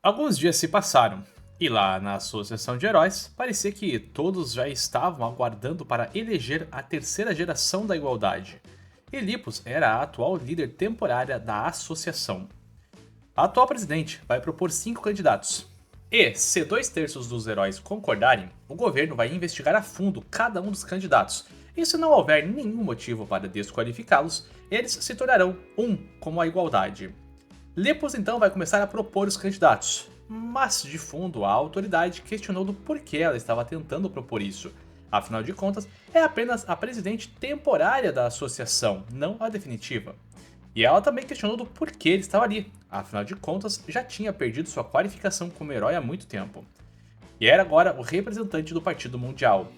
Alguns dias se passaram, e lá na Associação de Heróis, parecia que todos já estavam aguardando para eleger a terceira geração da Igualdade. E Lipos era a atual líder temporária da associação. A atual presidente vai propor 5 candidatos. E, se 2/3 dos heróis concordarem, o governo vai investigar a fundo cada um dos candidatos. E se não houver nenhum motivo para desqualificá-los, eles se tornarão um como a Igualdade. Lepos então vai começar a propor os candidatos, mas de fundo a autoridade questionou do porquê ela estava tentando propor isso. Afinal de contas, é apenas a presidente temporária da associação, não a definitiva. E ela também questionou do porquê ele estava ali, afinal de contas já tinha perdido sua qualificação como herói há muito tempo. E era agora o representante do Partido Mundial.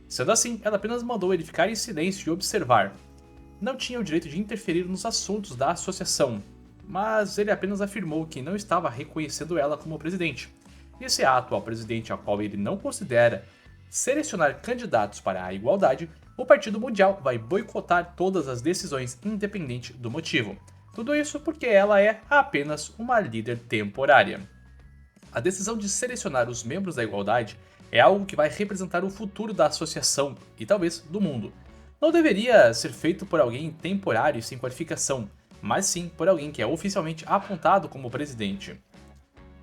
Sendo assim, ela apenas mandou ele ficar em silêncio e observar. Não tinha o direito de interferir nos assuntos da associação, mas ele apenas afirmou que não estava reconhecendo ela como presidente. E se a atual presidente, a qual ele não considera selecionar candidatos para a igualdade, o Partido Mundial vai boicotar todas as decisões independente do motivo. Tudo isso porque ela é apenas uma líder temporária. A decisão de selecionar os membros da igualdade é algo que vai representar o futuro da associação e talvez do mundo. Não deveria ser feito por alguém temporário e sem qualificação, mas sim por alguém que é oficialmente apontado como presidente.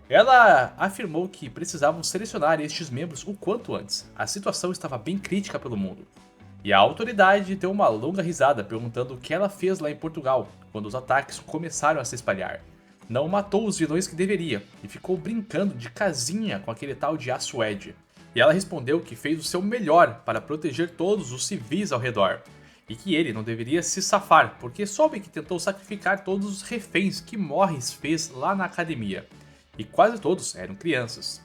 Ela afirmou que precisavam selecionar estes membros o quanto antes. A situação estava bem crítica pelo mundo. E a autoridade deu uma longa risada perguntando o que ela fez lá em Portugal, quando os ataques começaram a se espalhar. Não matou os vilões que deveria e ficou brincando de casinha com aquele tal de Assued. E ela respondeu que fez o seu melhor para proteger todos os civis ao redor. E que ele não deveria se safar, porque soube que tentou sacrificar todos os reféns que Morris fez lá na academia. E quase todos eram crianças.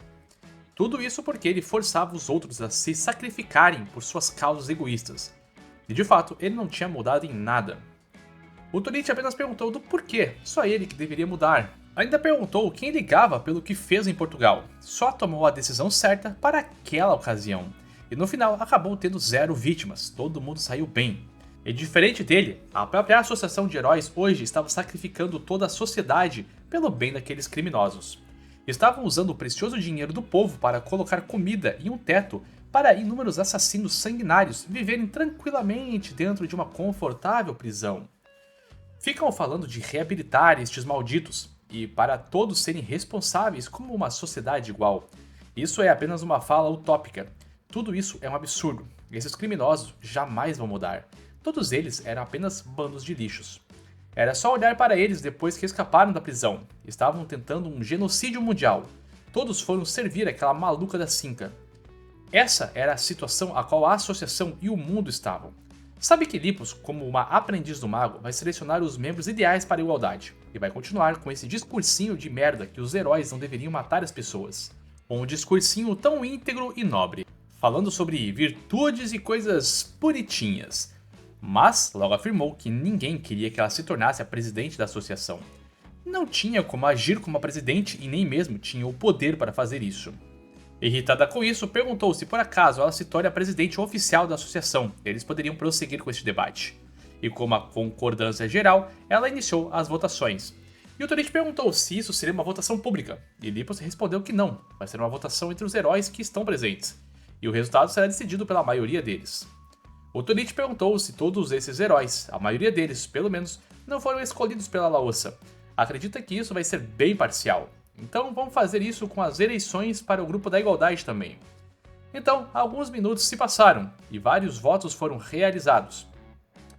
Tudo isso porque ele forçava os outros a se sacrificarem por suas causas egoístas. E de fato, ele não tinha mudado em nada. O Tunic apenas perguntou do porquê, só ele que deveria mudar. Ainda perguntou quem ligava pelo que fez em Portugal. Só tomou a decisão certa para aquela ocasião. E no final acabou tendo 0 vítimas, todo mundo saiu bem. E diferente dele, a própria Associação de Heróis hoje estava sacrificando toda a sociedade pelo bem daqueles criminosos. Estavam usando o precioso dinheiro do povo para colocar comida e um teto para inúmeros assassinos sanguinários viverem tranquilamente dentro de uma confortável prisão. Ficam falando de reabilitar estes malditos e para todos serem responsáveis como uma sociedade igual. Isso é apenas uma fala utópica. Tudo isso é um absurdo. Esses criminosos jamais vão mudar. Todos eles eram apenas bandos de lixos. Era só olhar para eles depois que escaparam da prisão. Estavam tentando um genocídio mundial. Todos foram servir aquela maluca da Cinca. Essa era a situação a qual a associação e o mundo estavam. Sabe que Lipos, como uma aprendiz do mago, vai selecionar os membros ideais para a igualdade. E vai continuar com esse discursinho de merda que os heróis não deveriam matar as pessoas. Um discursinho tão íntegro e nobre. Falando sobre virtudes e coisas bonitinhas. Mas logo afirmou que ninguém queria que ela se tornasse a presidente da associação. Não tinha como agir como a presidente e nem mesmo tinha o poder para fazer isso. Irritada com isso, perguntou se por acaso ela se torna a presidente oficial da associação, eles poderiam prosseguir com este debate. E com uma concordância geral, ela iniciou as votações. E o Tonic perguntou se isso seria uma votação pública, e Lipos respondeu que não, vai ser uma votação entre os heróis que estão presentes, e o resultado será decidido pela maioria deles. O Tonic perguntou se todos esses heróis, a maioria deles, pelo menos, não foram escolhidos pela Laossa. Acredita que isso vai ser bem parcial. Então vamos fazer isso com as eleições para o grupo da igualdade também. Então, alguns minutos se passaram e vários votos foram realizados.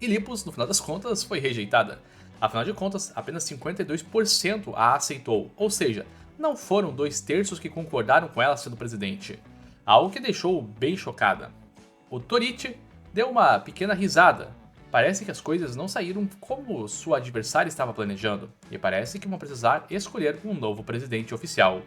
E Lipos, no final das contas, foi rejeitada. Afinal de contas, apenas 52% a aceitou, ou seja, não foram 2/3 que concordaram com ela sendo presidente. Algo que deixou bem chocada. O Tonic deu uma pequena risada. Parece que as coisas não saíram como sua adversária estava planejando, e parece que vão precisar escolher um novo presidente oficial.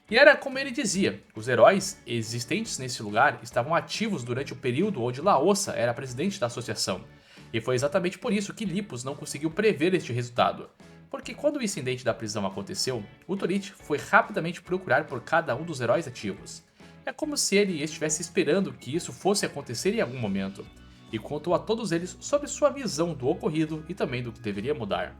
E era como ele dizia, os heróis existentes nesse lugar estavam ativos durante o período onde Laossa era presidente da associação, e foi exatamente por isso que Lipos não conseguiu prever este resultado. Porque quando o incidente da prisão aconteceu, o Tonic foi rapidamente procurar por cada um dos heróis ativos. É como se ele estivesse esperando que isso fosse acontecer em algum momento, e contou a todos eles sobre sua visão do ocorrido e também do que deveria mudar.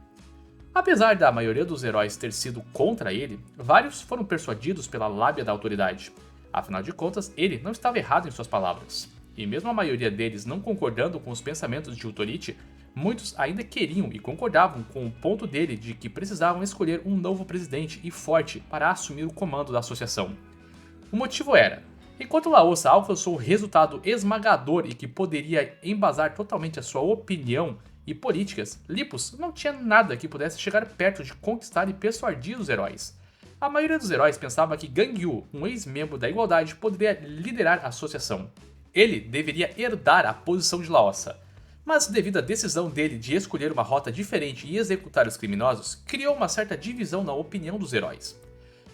Apesar da maioria dos heróis ter sido contra ele, vários foram persuadidos pela lábia da autoridade. Afinal de contas, ele não estava errado em suas palavras. E mesmo a maioria deles não concordando com os pensamentos de Authority, muitos ainda queriam e concordavam com o ponto dele de que precisavam escolher um novo presidente e forte para assumir o comando da associação. O motivo era: enquanto Laossa alcançou o resultado esmagador e que poderia embasar totalmente a sua opinião e políticas, Lipos não tinha nada que pudesse chegar perto de conquistar e persuadir os heróis. A maioria dos heróis pensava que Gang Yu, um ex-membro da Igualdade, poderia liderar a associação. Ele deveria herdar a posição de Laossa. Mas devido à decisão dele de escolher uma rota diferente e executar os criminosos, criou uma certa divisão na opinião dos heróis.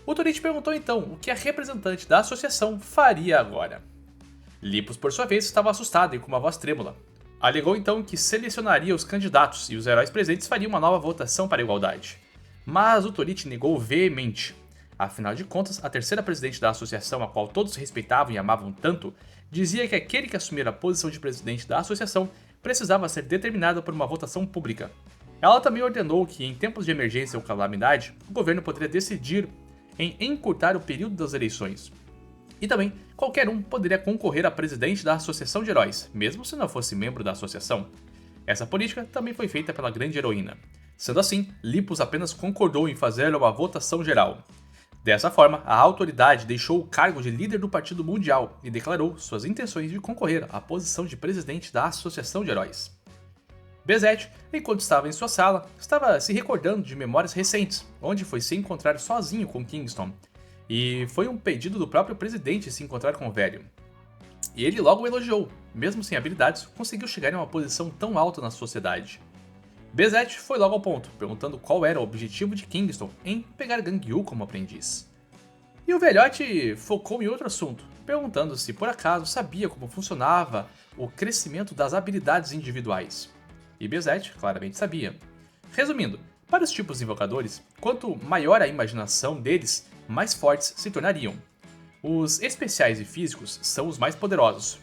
O Authority perguntou então o que a representante da associação faria agora. Lipos, por sua vez, estava assustado e com uma voz trêmula. Alegou então que selecionaria os candidatos e os heróis presentes fariam uma nova votação para a igualdade. Mas o Authority negou veemente. Afinal de contas, a terceira presidente da associação, a qual todos respeitavam e amavam tanto, dizia que aquele que assumir a posição de presidente da associação precisava ser determinado por uma votação pública. Ela também ordenou que, em tempos de emergência ou calamidade, o governo poderia decidir em encurtar o período das eleições. E também, qualquer um poderia concorrer a presidente da Associação de Heróis, mesmo se não fosse membro da associação. Essa política também foi feita pela grande heroína. Sendo assim, Lipos apenas concordou em fazer uma votação geral. Dessa forma, a autoridade deixou o cargo de líder do Partido Mundial e declarou suas intenções de concorrer à posição de presidente da Associação de Heróis. Bezette, enquanto estava em sua sala, estava se recordando de memórias recentes, onde foi se encontrar sozinho com Kingston. E foi um pedido do próprio presidente se encontrar com o velho. E ele logo o elogiou, mesmo sem habilidades, conseguiu chegar em uma posição tão alta na sociedade. Bezette foi logo ao ponto, perguntando qual era o objetivo de Kingston em pegar Gang Yu como aprendiz. E o velhote focou em outro assunto, perguntando se por acaso sabia como funcionava o crescimento das habilidades individuais. E Bezette claramente sabia. Resumindo, para os tipos invocadores, quanto maior a imaginação deles, mais fortes se tornariam. Os especiais e físicos são os mais poderosos.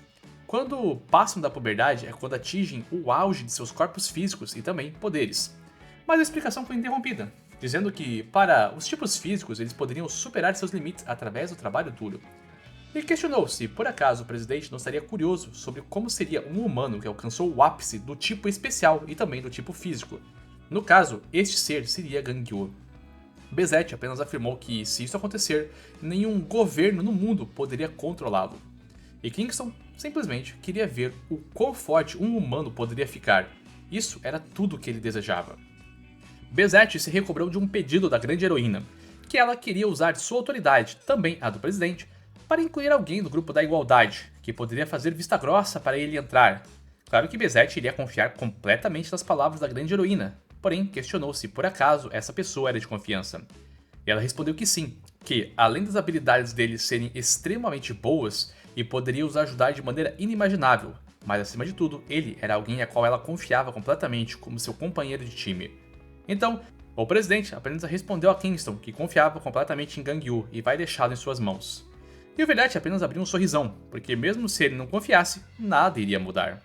Quando passam da puberdade é quando atingem o auge de seus corpos físicos e também poderes. Mas a explicação foi interrompida, dizendo que, para os tipos físicos, eles poderiam superar seus limites através do trabalho duro. E questionou se, por acaso, o presidente não estaria curioso sobre como seria um humano que alcançou o ápice do tipo especial e também do tipo físico. No caso, este ser seria Gang Yu. Bezette apenas afirmou que, se isso acontecer, nenhum governo no mundo poderia controlá-lo. E Kingston simplesmente queria ver o quão forte um humano poderia ficar. Isso era tudo o que ele desejava. Bezette se recobrou de um pedido da grande heroína, que ela queria usar sua autoridade, também a do presidente, para incluir alguém do grupo da igualdade, que poderia fazer vista grossa para ele entrar. Claro que Bezette iria confiar completamente nas palavras da grande heroína, porém questionou se por acaso essa pessoa era de confiança. E ela respondeu que sim, que além das habilidades dele serem extremamente boas e poderia os ajudar de maneira inimaginável, mas acima de tudo, ele era alguém a qual ela confiava completamente como seu companheiro de time. Então, o presidente apenas respondeu a Kingston que confiava completamente em Gang Yu e vai deixá-lo em suas mãos. E o velhote apenas abriu um sorrisão, porque mesmo se ele não confiasse, nada iria mudar.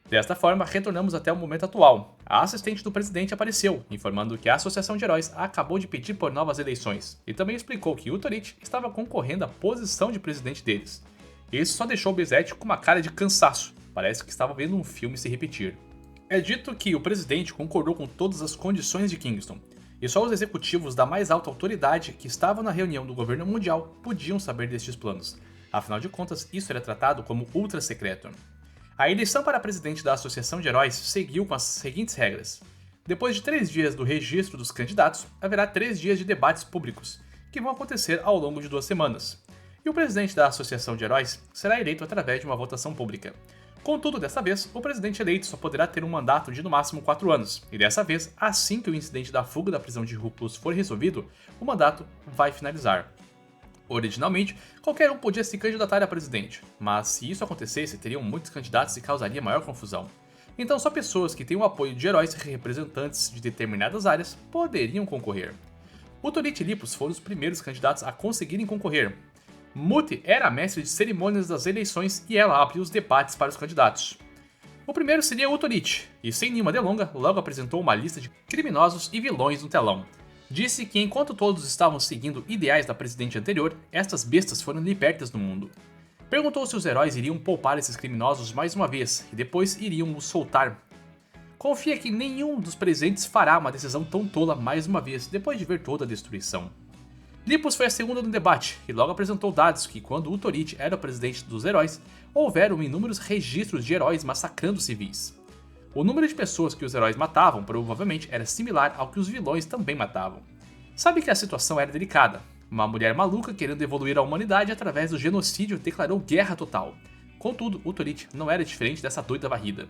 Desta forma, retornamos até o momento atual. A assistente do presidente apareceu, informando que a Associação de Heróis acabou de pedir por novas eleições, e também explicou que o Authority estava concorrendo à posição de presidente deles. Isso só deixou Bezette com uma cara de cansaço, parece que estava vendo um filme se repetir. É dito que o presidente concordou com todas as condições de Kingston, e só os executivos da mais alta autoridade que estavam na reunião do governo mundial podiam saber destes planos. Afinal de contas, isso era tratado como ultra secreto. A eleição para presidente da Associação de Heróis seguiu com as seguintes regras. Depois de 3 dias do registro dos candidatos, haverá 3 dias de debates públicos, que vão acontecer ao longo de 2 semanas. E o presidente da Associação de Heróis será eleito através de uma votação pública. Contudo, dessa vez, o presidente eleito só poderá ter um mandato de no máximo 4 anos, e dessa vez, assim que o incidente da fuga da prisão de Ruplus for resolvido, o mandato vai finalizar. Originalmente, qualquer um podia se candidatar a presidente, mas se isso acontecesse, teriam muitos candidatos e causaria maior confusão. Então só pessoas que têm o apoio de heróis e representantes de determinadas áreas poderiam concorrer. O Authority e Lipos foram os primeiros candidatos a conseguirem concorrer. Muti era a mestre de cerimônias das eleições e ela abriu os debates para os candidatos. O primeiro seria Utorit, e sem nenhuma delonga, logo apresentou uma lista de criminosos e vilões no telão. Disse que enquanto todos estavam seguindo ideais da presidente anterior, estas bestas foram libertas no mundo. Perguntou se os heróis iriam poupar esses criminosos mais uma vez e depois iriam os soltar. Confia que nenhum dos presentes fará uma decisão tão tola mais uma vez depois de ver toda a destruição. Lipos foi a segunda no debate e logo apresentou dados que quando Utorit era o presidente dos heróis, houveram inúmeros registros de heróis massacrando civis. O número de pessoas que os heróis matavam provavelmente era similar ao que os vilões também matavam. Sabe que a situação era delicada. Uma mulher maluca querendo evoluir a humanidade através do genocídio declarou guerra total. Contudo, Utorit não era diferente dessa doida varrida.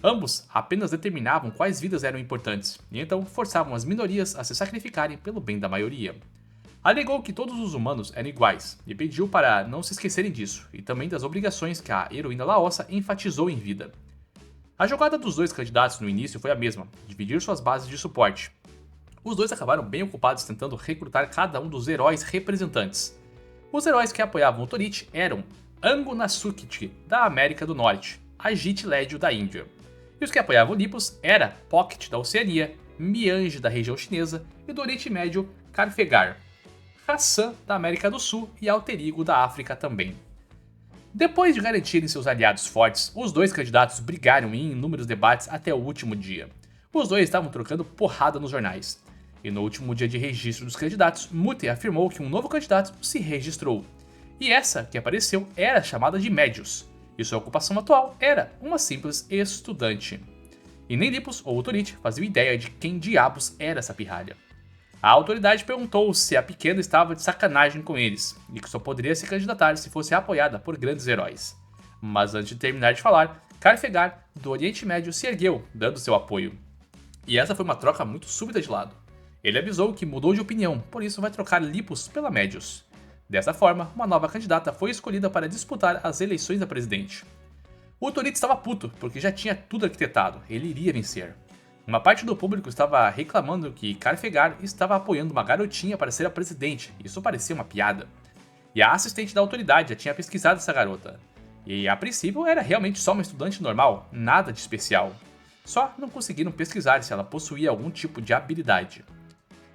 Ambos apenas determinavam quais vidas eram importantes, e então forçavam as minorias a se sacrificarem pelo bem da maioria. Alegou que todos os humanos eram iguais, e pediu para não se esquecerem disso, e também das obrigações que a heroína Laossa enfatizou em vida. A jogada dos dois candidatos no início foi a mesma, dividir suas bases de suporte. Os dois acabaram bem ocupados tentando recrutar cada um dos heróis representantes. Os heróis que apoiavam Utorit eram Ango Nasukit, da América do Norte, Ajit Lédio, da Índia. E os que apoiavam Lipos era Pocket, da Oceania, Miange, da região chinesa, e do Oriente Médio, Carfegar, Hassan, da América do Sul, e Alterigo, da África também. Depois de garantirem seus aliados fortes, os dois candidatos brigaram em inúmeros debates até o último dia. Os dois estavam trocando porrada nos jornais. E no último dia de registro dos candidatos, Mute afirmou que um novo candidato se registrou. E essa que apareceu era chamada de Médios, e sua ocupação atual era uma simples estudante. E nem Lipos ou Utorit faziam ideia de quem diabos era essa pirralha. A autoridade perguntou se a pequena estava de sacanagem com eles, e que só poderia se candidatar se fosse apoiada por grandes heróis. Mas antes de terminar de falar, Carfegar, do Oriente Médio, se ergueu, dando seu apoio. E essa foi uma troca muito súbita de lado. Ele avisou que mudou de opinião, por isso vai trocar Lipos pela Médios. Dessa forma, uma nova candidata foi escolhida para disputar as eleições da presidente. O Utorit estava puto, porque já tinha tudo arquitetado, ele iria vencer. Uma parte do público estava reclamando que Carfegar estava apoiando uma garotinha para ser a presidente, isso parecia uma piada. E a assistente da autoridade já tinha pesquisado essa garota. E a princípio era realmente só uma estudante normal, nada de especial. Só não conseguiram pesquisar se ela possuía algum tipo de habilidade.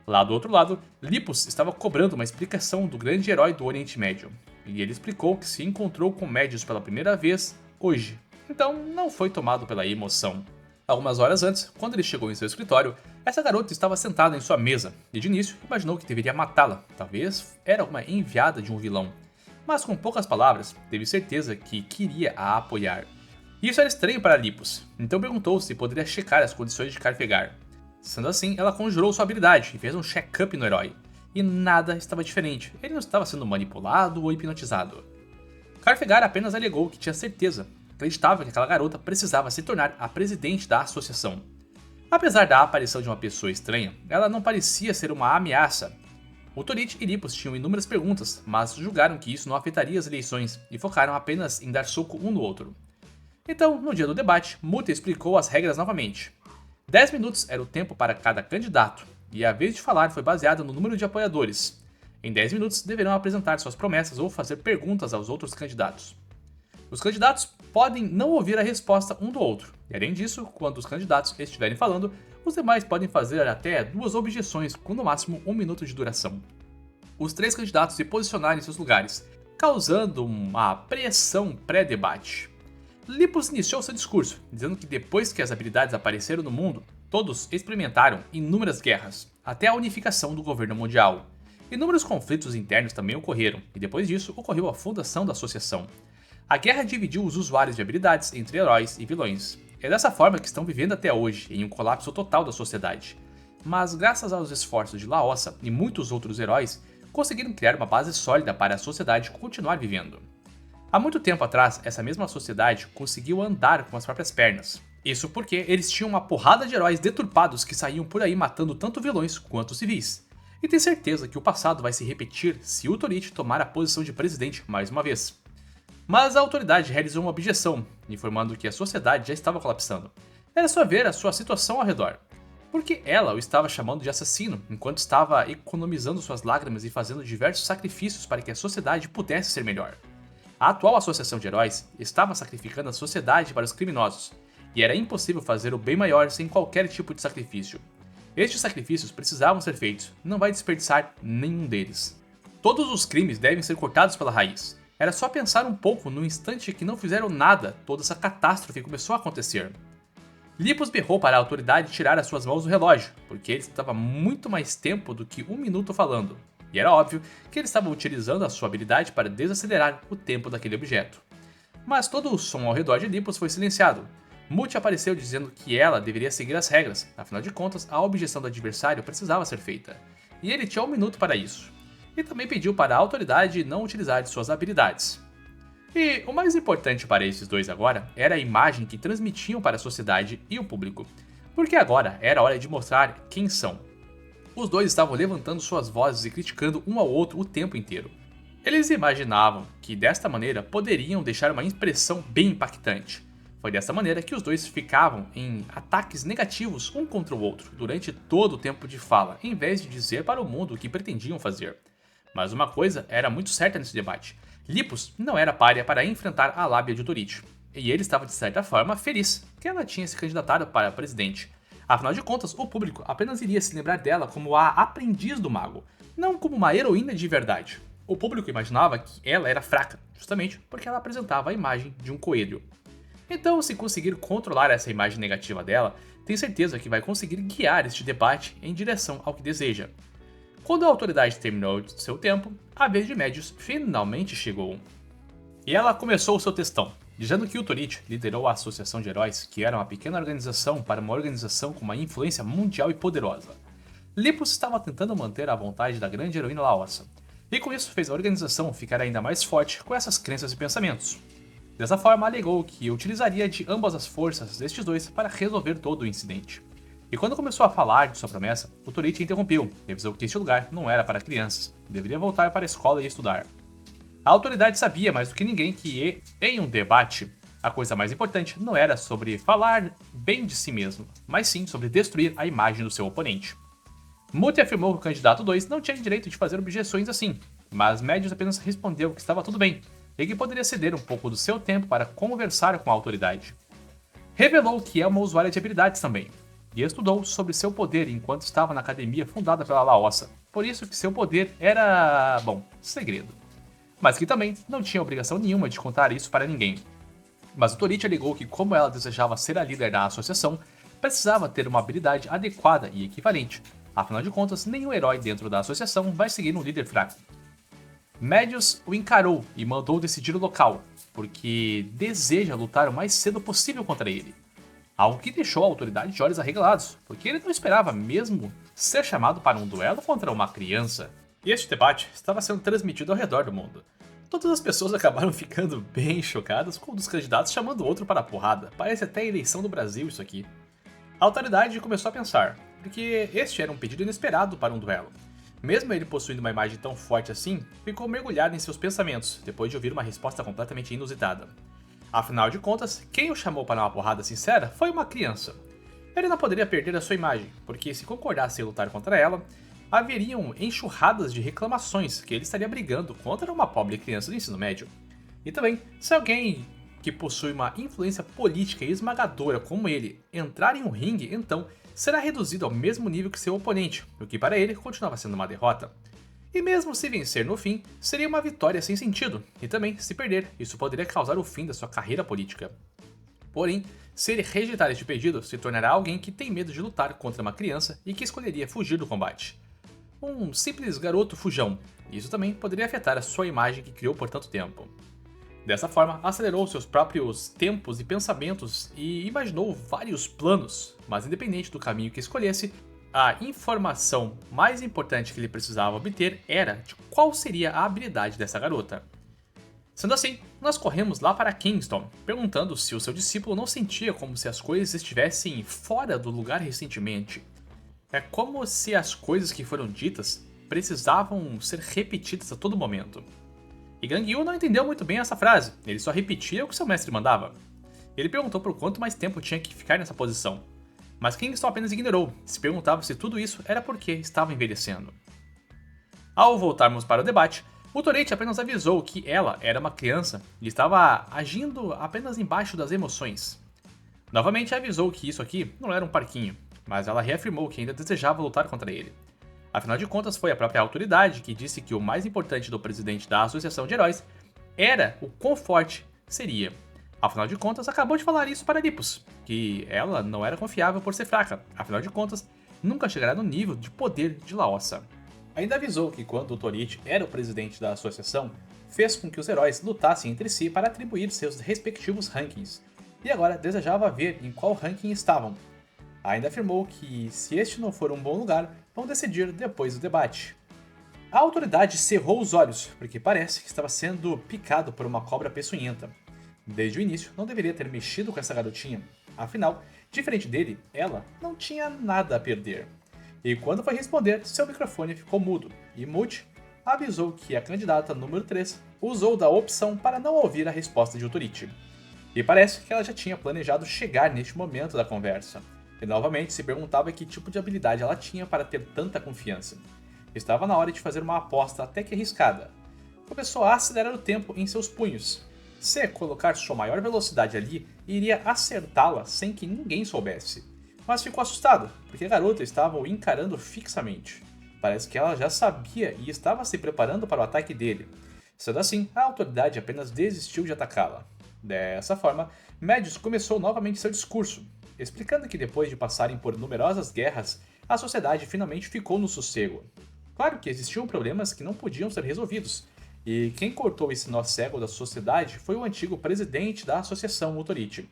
Lá do outro lado, Lipos estava cobrando uma explicação do grande herói do Oriente Médio, e ele explicou que se encontrou com Médios pela primeira vez hoje, então não foi tomado pela emoção. Algumas horas antes, quando ele chegou em seu escritório, essa garota estava sentada em sua mesa, e de início imaginou que deveria matá-la, talvez era uma enviada de um vilão. Mas com poucas palavras, teve certeza que queria a apoiar. Isso era estranho para Lipos, então perguntou se poderia checar as condições de Carfegar. Sendo assim, ela conjurou sua habilidade e fez um check-up no herói. E nada estava diferente, ele não estava sendo manipulado ou hipnotizado. Carfegar apenas alegou que tinha certeza, acreditava que aquela garota precisava se tornar a presidente da associação. Apesar da aparição de uma pessoa estranha, ela não parecia ser uma ameaça. Utorit e Lipos tinham inúmeras perguntas, mas julgaram que isso não afetaria as eleições e focaram apenas em dar soco um no outro. Então, no dia do debate, Mute explicou as regras novamente. 10 minutos era o tempo para cada candidato, e a vez de falar foi baseada no número de apoiadores. Em 10 minutos deverão apresentar suas promessas ou fazer perguntas aos outros candidatos. Os candidatos podem não ouvir a resposta um do outro, e além disso, quando os candidatos estiverem falando, os demais podem fazer até 2 objeções com no máximo 1 minuto de duração. Os 3 candidatos se posicionaram em seus lugares, causando uma pressão pré-debate. Lipos iniciou seu discurso, dizendo que depois que as habilidades apareceram no mundo, todos experimentaram inúmeras guerras, até a unificação do governo mundial. Inúmeros conflitos internos também ocorreram, e depois disso ocorreu a fundação da associação. A guerra dividiu os usuários de habilidades entre heróis e vilões. É dessa forma que estão vivendo até hoje, em um colapso total da sociedade. Mas graças aos esforços de Laossa e muitos outros heróis, conseguiram criar uma base sólida para a sociedade continuar vivendo. Há muito tempo atrás, essa mesma sociedade conseguiu andar com as próprias pernas. Isso porque eles tinham uma porrada de heróis deturpados que saíam por aí matando tanto vilões quanto civis. E tem certeza que o passado vai se repetir se Utorit tomar a posição de presidente mais uma vez. Mas a autoridade realizou uma objeção, informando que a sociedade já estava colapsando. Era só ver a sua situação ao redor. Porque ela o estava chamando de assassino, enquanto estava economizando suas lágrimas e fazendo diversos sacrifícios para que a sociedade pudesse ser melhor. A atual associação de heróis estava sacrificando a sociedade para os criminosos, e era impossível fazer o bem maior sem qualquer tipo de sacrifício. Estes sacrifícios precisavam ser feitos, não vai desperdiçar nenhum deles. Todos os crimes devem ser cortados pela raiz. Era só pensar um pouco no instante que não fizeram nada, toda essa catástrofe começou a acontecer. Lipos berrou para a autoridade tirar as suas mãos do relógio, porque ele estava muito mais tempo do que 1 minuto falando, e era óbvio que ele estava utilizando a sua habilidade para desacelerar o tempo daquele objeto. Mas todo o som ao redor de Lipos foi silenciado. Mute apareceu dizendo que ela deveria seguir as regras, afinal de contas a objeção do adversário precisava ser feita, e ele tinha 1 minuto para isso. E também pediu para a autoridade não utilizar de suas habilidades. E o mais importante para esses dois agora era a imagem que transmitiam para a sociedade e o público, porque agora era hora de mostrar quem são. Os dois estavam levantando suas vozes e criticando um ao outro o tempo inteiro. Eles imaginavam que desta maneira poderiam deixar uma impressão bem impactante. Foi dessa maneira que os dois ficavam em ataques negativos um contra o outro durante todo o tempo de fala, em vez de dizer para o mundo o que pretendiam fazer. Mas uma coisa era muito certa nesse debate: Lipos não era pária para enfrentar a lábia de Utorite, e ele estava de certa forma feliz que ela tinha se candidatado para presidente. Afinal de contas, o público apenas iria se lembrar dela como a aprendiz do mago, não como uma heroína de verdade. O público imaginava que ela era fraca, justamente porque ela apresentava a imagem de um coelho. Então, se conseguir controlar essa imagem negativa dela, tem certeza que vai conseguir guiar este debate em direção ao que deseja. Quando a autoridade terminou seu tempo, a vez de Médios finalmente chegou. E ela começou o seu textão, dizendo que Utorite liderou a Associação de Heróis, que era uma pequena organização para uma organização com uma influência mundial e poderosa. Lipos estava tentando manter a vontade da grande heroína Laossa, e com isso fez a organização ficar ainda mais forte com essas crenças e pensamentos. Dessa forma, alegou que utilizaria de ambas as forças destes dois para resolver todo o incidente. E quando começou a falar de sua promessa, Utorite interrompeu e avisou que este lugar não era para crianças, deveria voltar para a escola e estudar. A autoridade sabia mais do que ninguém que, em um debate, a coisa mais importante não era sobre falar bem de si mesmo, mas sim sobre destruir a imagem do seu oponente. Mute afirmou que o candidato 2 não tinha direito de fazer objeções assim, mas Médios apenas respondeu que estava tudo bem, e que poderia ceder um pouco do seu tempo para conversar com a autoridade. Revelou que é uma usuária de habilidades também, e estudou sobre seu poder enquanto estava na academia fundada pela Laossa, por isso que seu poder era, segredo. Mas que também não tinha obrigação nenhuma de contar isso para ninguém. Mas Utorite alegou que, como ela desejava ser a líder da associação, precisava ter uma habilidade adequada e equivalente. Afinal de contas, nenhum herói dentro da associação vai seguir um líder fraco. Médios o encarou e mandou decidir o local, porque deseja lutar o mais cedo possível contra ele. Algo que deixou a autoridade de olhos arregalados, porque ele não esperava mesmo ser chamado para um duelo contra uma criança. E este debate estava sendo transmitido ao redor do mundo. Todas as pessoas acabaram ficando bem chocadas com um dos candidatos chamando o outro para a porrada. Parece até a eleição do Brasil isso aqui. A autoridade começou a pensar, porque este era um pedido inesperado para um duelo. Mesmo ele possuindo uma imagem tão forte assim, ficou mergulhado em seus pensamentos, depois de ouvir uma resposta completamente inusitada. Afinal de contas, quem o chamou para uma porrada sincera foi uma criança. Ele não poderia perder a sua imagem, porque se concordasse em lutar contra ela, haveriam enxurradas de reclamações que ele estaria brigando contra uma pobre criança do ensino médio. E também, se alguém que possui uma influência política esmagadora como ele entrar em um ringue, então será reduzido ao mesmo nível que seu oponente, o que para ele continuava sendo uma derrota. E mesmo se vencer no fim, seria uma vitória sem sentido, e também, se perder, isso poderia causar o fim da sua carreira política. Porém, se ele rejeitar este pedido, se tornará alguém que tem medo de lutar contra uma criança e que escolheria fugir do combate. Um simples garoto fujão, e isso também poderia afetar a sua imagem que criou por tanto tempo. Dessa forma, acelerou seus próprios tempos e pensamentos e imaginou vários planos, mas independente do caminho que escolhesse, a informação mais importante que ele precisava obter era de qual seria a habilidade dessa garota. Sendo assim, nós corremos lá para Kingston, perguntando se o seu discípulo não sentia como se as coisas estivessem fora do lugar recentemente. É como se as coisas que foram ditas precisavam ser repetidas a todo momento. E Gang Yu não entendeu muito bem essa frase, ele só repetia o que seu mestre mandava. Ele perguntou por quanto mais tempo tinha que ficar nessa posição, mas Kingston apenas ignorou, se perguntava se tudo isso era porque estava envelhecendo. Ao voltarmos para o debate, Utorite apenas avisou que ela era uma criança e estava agindo apenas embaixo das emoções. Novamente avisou que isso aqui não era um parquinho, mas ela reafirmou que ainda desejava lutar contra ele. Afinal de contas, foi a própria autoridade que disse que o mais importante do presidente da Associação de Heróis era o quão forte seria. Afinal de contas, acabou de falar isso para Lipos, que ela não era confiável por ser fraca. Afinal de contas, nunca chegará no nível de poder de Laossa. Ainda avisou que quando o Torit era o presidente da associação, fez com que os heróis lutassem entre si para atribuir seus respectivos rankings, e agora desejava ver em qual ranking estavam. Ainda afirmou que, se este não for um bom lugar, vão decidir depois do debate. A autoridade cerrou os olhos, porque parece que estava sendo picado por uma cobra peçonhenta. Desde o início, não deveria ter mexido com essa garotinha. Afinal, diferente dele, ela não tinha nada a perder. E quando foi responder, seu microfone ficou mudo, e Mute avisou que a candidata número 3 usou da opção para não ouvir a resposta de Utoriti. E parece que ela já tinha planejado chegar neste momento da conversa, e novamente se perguntava que tipo de habilidade ela tinha para ter tanta confiança. Estava na hora de fazer uma aposta até que arriscada. Começou a acelerar o tempo em seus punhos. Se colocar sua maior velocidade ali, iria acertá-la sem que ninguém soubesse. Mas ficou assustada, porque a garota estava o encarando fixamente. Parece que ela já sabia e estava se preparando para o ataque dele. Sendo assim, a autoridade apenas desistiu de atacá-la. Dessa forma, Medius começou novamente seu discurso, explicando que depois de passarem por numerosas guerras, a sociedade finalmente ficou no sossego. Claro que existiam problemas que não podiam ser resolvidos, e quem cortou esse nó cego da sociedade foi o antigo presidente da associação Utoriti.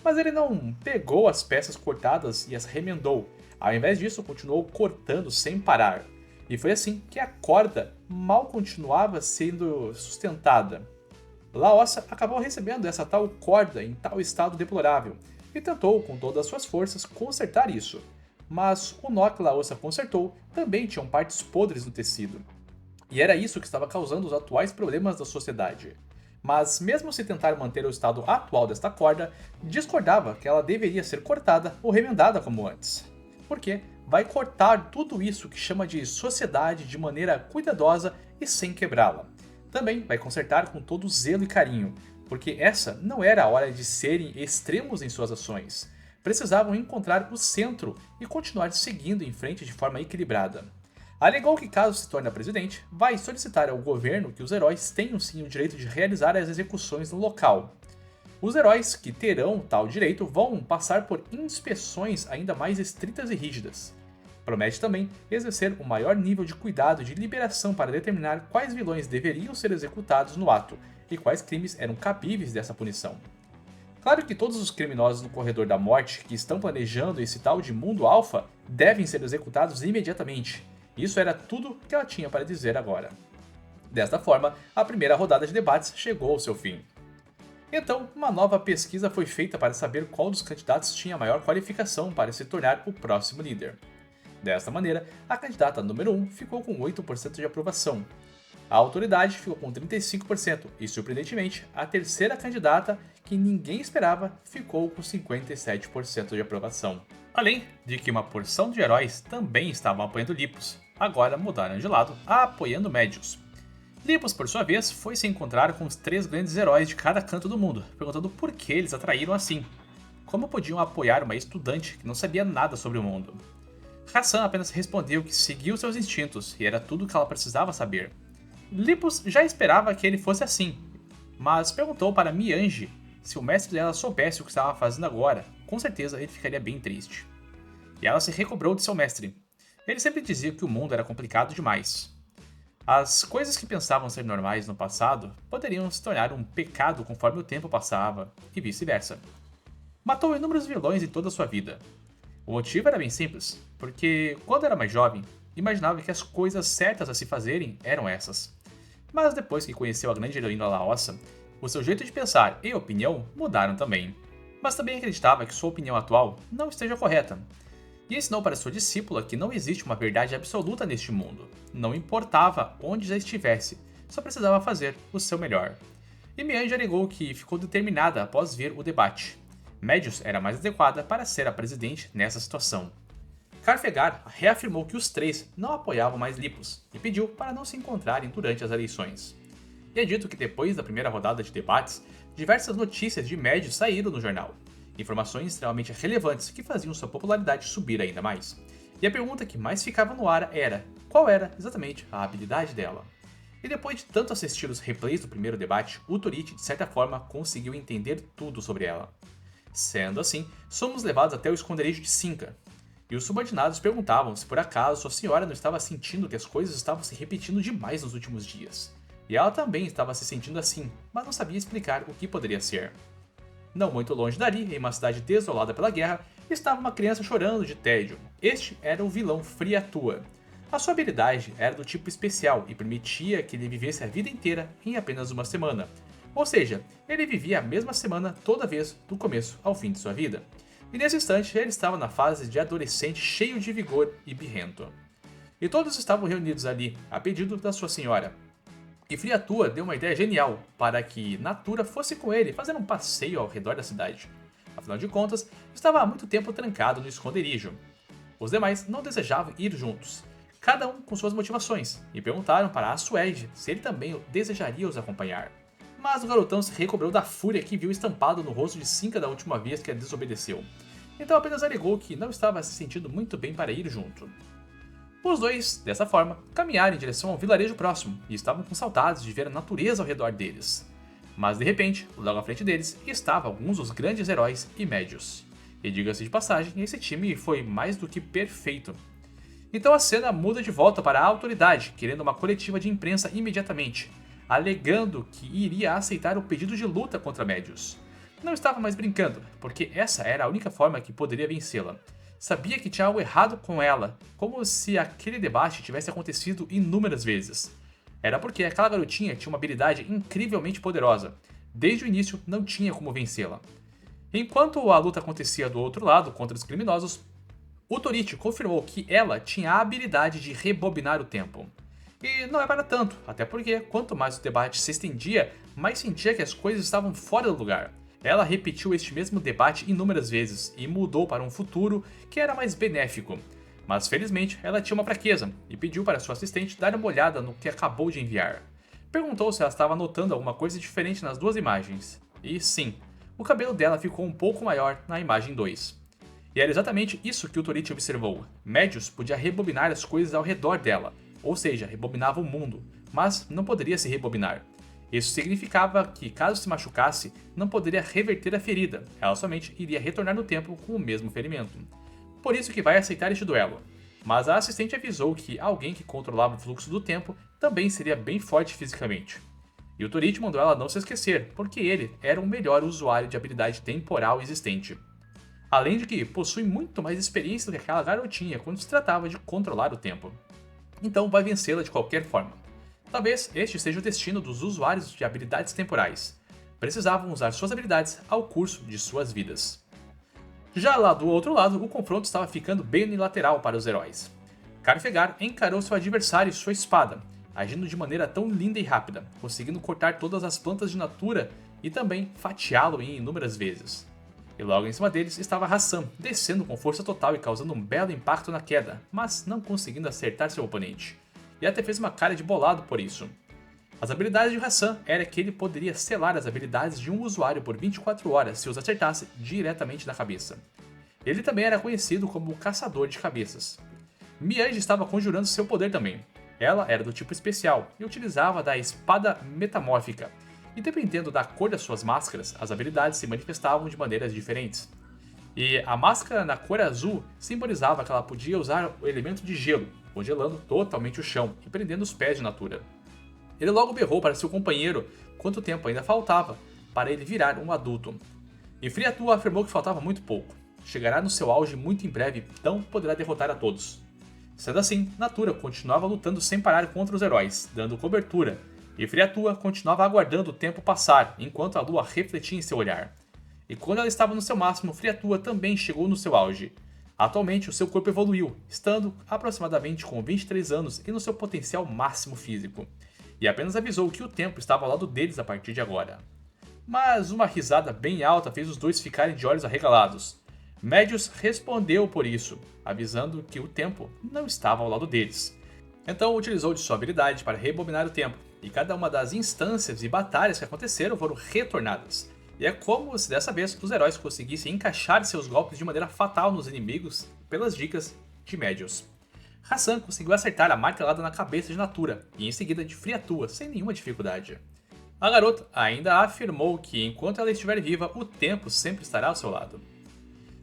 Mas ele não pegou as peças cortadas e as remendou, ao invés disso continuou cortando sem parar. E foi assim que a corda mal continuava sendo sustentada. Laossa acabou recebendo essa tal corda em tal estado deplorável, e tentou com todas as suas forças consertar isso. Mas o nó que Laossa consertou também tinham partes podres no tecido. E era isso que estava causando os atuais problemas da sociedade. Mas mesmo se tentar manter o estado atual desta corda, discordava que ela deveria ser cortada ou remendada como antes. Porque vai cortar tudo isso que chama de sociedade de maneira cuidadosa e sem quebrá-la. Também vai consertar com todo zelo e carinho, porque essa não era a hora de serem extremos em suas ações. Precisavam encontrar o centro e continuar seguindo em frente de forma equilibrada. Alegou que, caso se torne a presidente, vai solicitar ao governo que os heróis tenham sim o direito de realizar as execuções no local. Os heróis que terão tal direito vão passar por inspeções ainda mais estritas e rígidas. Promete também exercer um maior nível de cuidado de liberação para determinar quais vilões deveriam ser executados no ato e quais crimes eram cabíveis dessa punição. Claro que todos os criminosos no corredor da morte que estão planejando esse tal de mundo alfa devem ser executados imediatamente. Isso era tudo que ela tinha para dizer agora. Desta forma, a primeira rodada de debates chegou ao seu fim. Então, uma nova pesquisa foi feita para saber qual dos candidatos tinha maior qualificação para se tornar o próximo líder. Desta maneira, a candidata número 1 ficou com 8% de aprovação. A autoridade ficou com 35% e, surpreendentemente, a terceira candidata, que ninguém esperava, ficou com 57% de aprovação. Além de que uma porção de heróis também estavam apoiando Lipos, agora mudaram de lado, apoiando Medius. Lipos, por sua vez, foi se encontrar com os 3 grandes heróis de cada canto do mundo, perguntando por que eles atraíram assim. Como podiam apoiar uma estudante que não sabia nada sobre o mundo? Hassan apenas respondeu que seguiu seus instintos e era tudo o que ela precisava saber. Lipos já esperava que ele fosse assim, mas perguntou para Mianji se o mestre dela soubesse o que estava fazendo agora, com certeza ele ficaria bem triste. E ela se recobrou de seu mestre. Ele sempre dizia que o mundo era complicado demais. As coisas que pensavam ser normais no passado poderiam se tornar um pecado conforme o tempo passava, e vice-versa. Matou inúmeros vilões em toda a sua vida. O motivo era bem simples, porque quando era mais jovem, imaginava que as coisas certas a se fazerem eram essas. Mas depois que conheceu a grande heroína Laossa, o seu jeito de pensar e opinião mudaram também. Mas também acreditava que sua opinião atual não esteja correta. E ensinou para sua discípula que não existe uma verdade absoluta neste mundo. Não importava onde já estivesse, só precisava fazer o seu melhor. E Mianji alegou que ficou determinada após ver o debate. Medius era mais adequada para ser a presidente nessa situação. Carfegar reafirmou que os 3 não apoiavam mais Lipos e pediu para não se encontrarem durante as eleições. E é dito que depois da primeira rodada de debates, diversas notícias de Medius saíram no jornal. informações extremamente relevantes que faziam sua popularidade subir ainda mais. E a pergunta que mais ficava no ar era: qual era exatamente a habilidade dela? E depois de tanto assistir os replays do primeiro debate, o Torit, de certa forma, conseguiu entender tudo sobre ela. Sendo assim, somos levados até o esconderijo de Cinca. E os subordinados perguntavam se por acaso sua senhora não estava sentindo que as coisas estavam se repetindo demais nos últimos dias. E ela também estava se sentindo assim, mas não sabia explicar o que poderia ser. Não muito longe dali, em uma cidade desolada pela guerra, estava uma criança chorando de tédio. Este era o vilão Friatua. A sua habilidade era do tipo especial e permitia que ele vivesse a vida inteira em apenas uma semana. Ou seja, ele vivia a mesma semana toda vez, do começo ao fim de sua vida. E nesse instante ele estava na fase de adolescente cheio de vigor e birrento. E todos estavam reunidos ali, a pedido da sua senhora. E Friatua deu uma ideia genial para que Natura fosse com ele fazer um passeio ao redor da cidade. Afinal de contas, estava há muito tempo trancado no esconderijo. Os demais não desejavam ir juntos, cada um com suas motivações, e perguntaram para Asuede se ele também desejaria os acompanhar. Mas o garotão se recobrou da fúria que viu estampado no rosto de Cinca da última vez que a desobedeceu. Então apenas alegou que não estava se sentindo muito bem para ir junto. Os dois, dessa forma, caminharam em direção ao vilarejo próximo e estavam com saudades de ver a natureza ao redor deles. Mas de repente, logo à frente deles, estavam alguns dos grandes heróis e médios. E diga-se de passagem, esse time foi mais do que perfeito. Então a cena muda de volta para a autoridade, querendo uma coletiva de imprensa imediatamente, alegando que iria aceitar o pedido de luta contra médios. Não estava mais brincando, porque essa era a única forma que poderia vencê-la. Sabia que tinha algo errado com ela, como se aquele debate tivesse acontecido inúmeras vezes. Era porque aquela garotinha tinha uma habilidade incrivelmente poderosa. Desde o início não tinha como vencê-la. Enquanto a luta acontecia do outro lado contra os criminosos, o Torit confirmou que ela tinha a habilidade de rebobinar o tempo. E não é para tanto, até porque quanto mais o debate se estendia, mais sentia que as coisas estavam fora do lugar. Ela repetiu este mesmo debate inúmeras vezes e mudou para um futuro que era mais benéfico. Mas felizmente ela tinha uma fraqueza e pediu para sua assistente dar uma olhada no que acabou de enviar. Perguntou se ela estava notando alguma coisa diferente nas duas imagens. E sim, o cabelo dela ficou um pouco maior na imagem 2. E era exatamente isso que o Torit observou. Médius podia rebobinar as coisas ao redor dela, ou seja, rebobinava o mundo, mas não poderia se rebobinar. Isso significava que, caso se machucasse, não poderia reverter a ferida, ela somente iria retornar no tempo com o mesmo ferimento. Por isso que vai aceitar este duelo. Mas a assistente avisou que alguém que controlava o fluxo do tempo também seria bem forte fisicamente. E o Torit mandou ela não se esquecer, porque ele era o melhor usuário de habilidade temporal existente. Além de que possui muito mais experiência do que aquela garotinha quando se tratava de controlar o tempo. Então vai vencê-la de qualquer forma. Talvez este seja o destino dos usuários de habilidades temporais. Precisavam usar suas habilidades ao curso de suas vidas. Já lá do outro lado, o confronto estava ficando bem unilateral para os heróis. Karfegar encarou seu adversário e sua espada, agindo de maneira tão linda e rápida, conseguindo cortar todas as plantas de Natura e também fatiá-lo em inúmeras vezes. E logo em cima deles estava Hassan, descendo com força total e causando um belo impacto na queda, mas não conseguindo acertar seu oponente. E até fez uma cara de bolado por isso. As habilidades de Hassan era que ele poderia selar as habilidades de um usuário por 24 horas se os acertasse diretamente na cabeça. Ele também era conhecido como o Caçador de Cabeças. Miange estava conjurando seu poder também. Ela era do tipo especial e utilizava da espada metamórfica, e dependendo da cor das suas máscaras, as habilidades se manifestavam de maneiras diferentes. E a máscara na cor azul simbolizava que ela podia usar o elemento de gelo, congelando totalmente o chão e prendendo os pés de Natura. Ele logo berrou para seu companheiro quanto tempo ainda faltava para ele virar um adulto. E Friatua afirmou que faltava muito pouco. Chegará no seu auge muito em breve, então poderá derrotar a todos. Sendo assim, Natura continuava lutando sem parar contra os heróis, dando cobertura, e Friatua continuava aguardando o tempo passar, enquanto a lua refletia em seu olhar. E quando ela estava no seu máximo, Friatua também chegou no seu auge. Atualmente, o seu corpo evoluiu, estando aproximadamente com 23 anos e no seu potencial máximo físico, e apenas avisou que o tempo estava ao lado deles a partir de agora. Mas uma risada bem alta fez os dois ficarem de olhos arregalados. Médius respondeu por isso, avisando que o tempo não estava ao lado deles. Então utilizou de sua habilidade para rebobinar o tempo, e cada uma das instâncias e batalhas que aconteceram foram retornadas. E é como se dessa vez os heróis conseguissem encaixar seus golpes de maneira fatal nos inimigos pelas dicas de Médios. Hassan conseguiu acertar a martelada na cabeça de Natura e em seguida de Friatua sem nenhuma dificuldade. A garota ainda afirmou que enquanto ela estiver viva, o tempo sempre estará ao seu lado.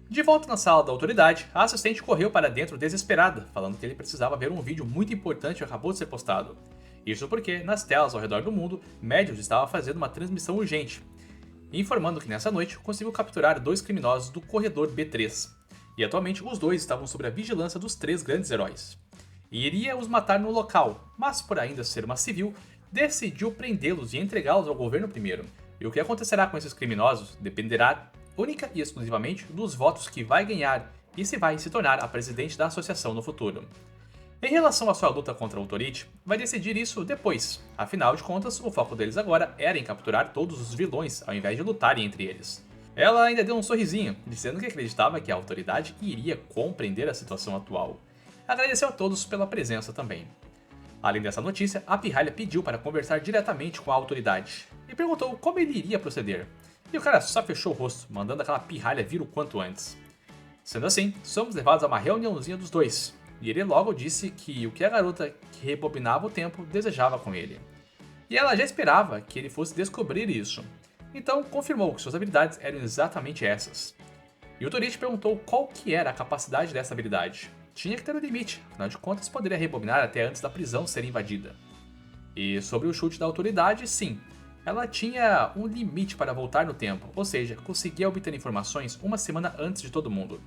De volta na sala da autoridade, a assistente correu para dentro desesperada, falando que ele precisava ver um vídeo muito importante que acabou de ser postado. Isso porque, nas telas ao redor do mundo, Médios estava fazendo uma transmissão urgente, informando que nessa noite conseguiu capturar 2 criminosos do corredor B3. E atualmente os 2 estavam sob a vigilância dos 3 grandes heróis. E iria os matar no local, mas por ainda ser uma civil, decidiu prendê-los e entregá-los ao governo primeiro. E o que acontecerá com esses criminosos dependerá única e exclusivamente dos votos que vai ganhar e se vai se tornar a presidente da associação no futuro. Em relação à sua luta contra o Authority, vai decidir isso depois, afinal de contas, o foco deles agora era em capturar todos os vilões ao invés de lutarem entre eles. Ela ainda deu um sorrisinho, dizendo que acreditava que a autoridade iria compreender a situação atual. Agradeceu a todos pela presença também. Além dessa notícia, a pirralha pediu para conversar diretamente com a autoridade e perguntou como ele iria proceder. E o cara só fechou o rosto, mandando aquela pirralha vir o quanto antes. Sendo assim, somos levados a uma reuniãozinha dos dois, e ele logo disse que o que a garota que rebobinava o tempo desejava com ele. E ela já esperava que ele fosse descobrir isso, então confirmou que suas habilidades eram exatamente essas. E o Torite perguntou qual que era a capacidade dessa habilidade. Tinha que ter um limite, afinal de contas poderia rebobinar até antes da prisão ser invadida. E sobre o chute da autoridade, sim, ela tinha um limite para voltar no tempo, ou seja, conseguia obter informações uma semana antes de todo mundo.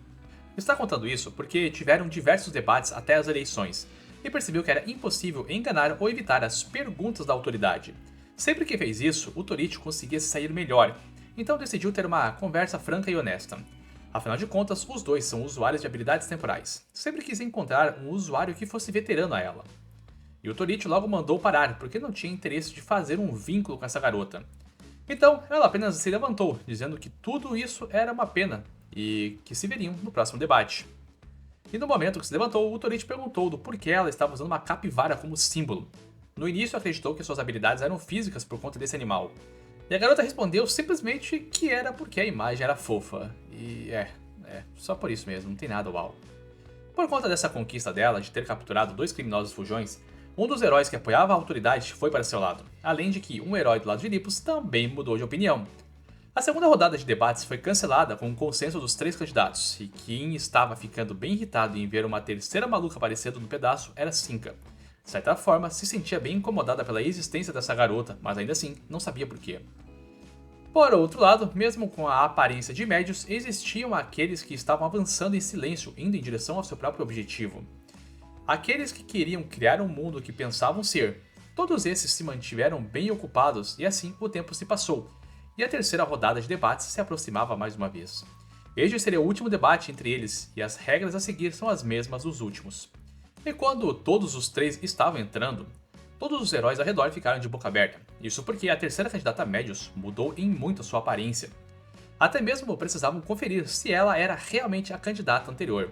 Está contando isso porque tiveram diversos debates até as eleições, e percebeu que era impossível enganar ou evitar as perguntas da autoridade. Sempre que fez isso, o Torite conseguia se sair melhor, então decidiu ter uma conversa franca e honesta. Afinal de contas, os dois são usuários de habilidades temporais. Sempre quis encontrar um usuário que fosse veterano a ela. E o Torite logo mandou parar, porque não tinha interesse de fazer um vínculo com essa garota. Então, ela apenas se levantou, dizendo que tudo isso era uma pena, e que se veriam no próximo debate. E no momento que se levantou, o Torite perguntou do porquê ela estava usando uma capivara como símbolo. No início acreditou que suas habilidades eram físicas por conta desse animal. E a garota respondeu simplesmente que era porque a imagem era fofa. E só por isso mesmo, não tem nada uau. Por conta dessa conquista dela de ter capturado 2 criminosos fujões, um dos heróis que apoiava a autoridade foi para seu lado, além de que um herói do lado de Lipos também mudou de opinião. A segunda rodada de debates foi cancelada com o consenso dos 3 candidatos, e quem estava ficando bem irritado em ver uma terceira maluca aparecendo no pedaço era Cinca. De certa forma, se sentia bem incomodada pela existência dessa garota, mas ainda assim não sabia porquê. Por outro lado, mesmo com a aparência de médios, existiam aqueles que estavam avançando em silêncio, indo em direção ao seu próprio objetivo. Aqueles que queriam criar um mundo que pensavam ser. Todos esses se mantiveram bem ocupados e assim o tempo se passou, e a terceira rodada de debates se aproximava mais uma vez. Este seria o último debate entre eles, e as regras a seguir são as mesmas dos últimos. E quando todos os 3 estavam entrando, todos os heróis ao redor ficaram de boca aberta. Isso porque a terceira candidata Médios mudou em muito a sua aparência. Até mesmo precisavam conferir se ela era realmente a candidata anterior.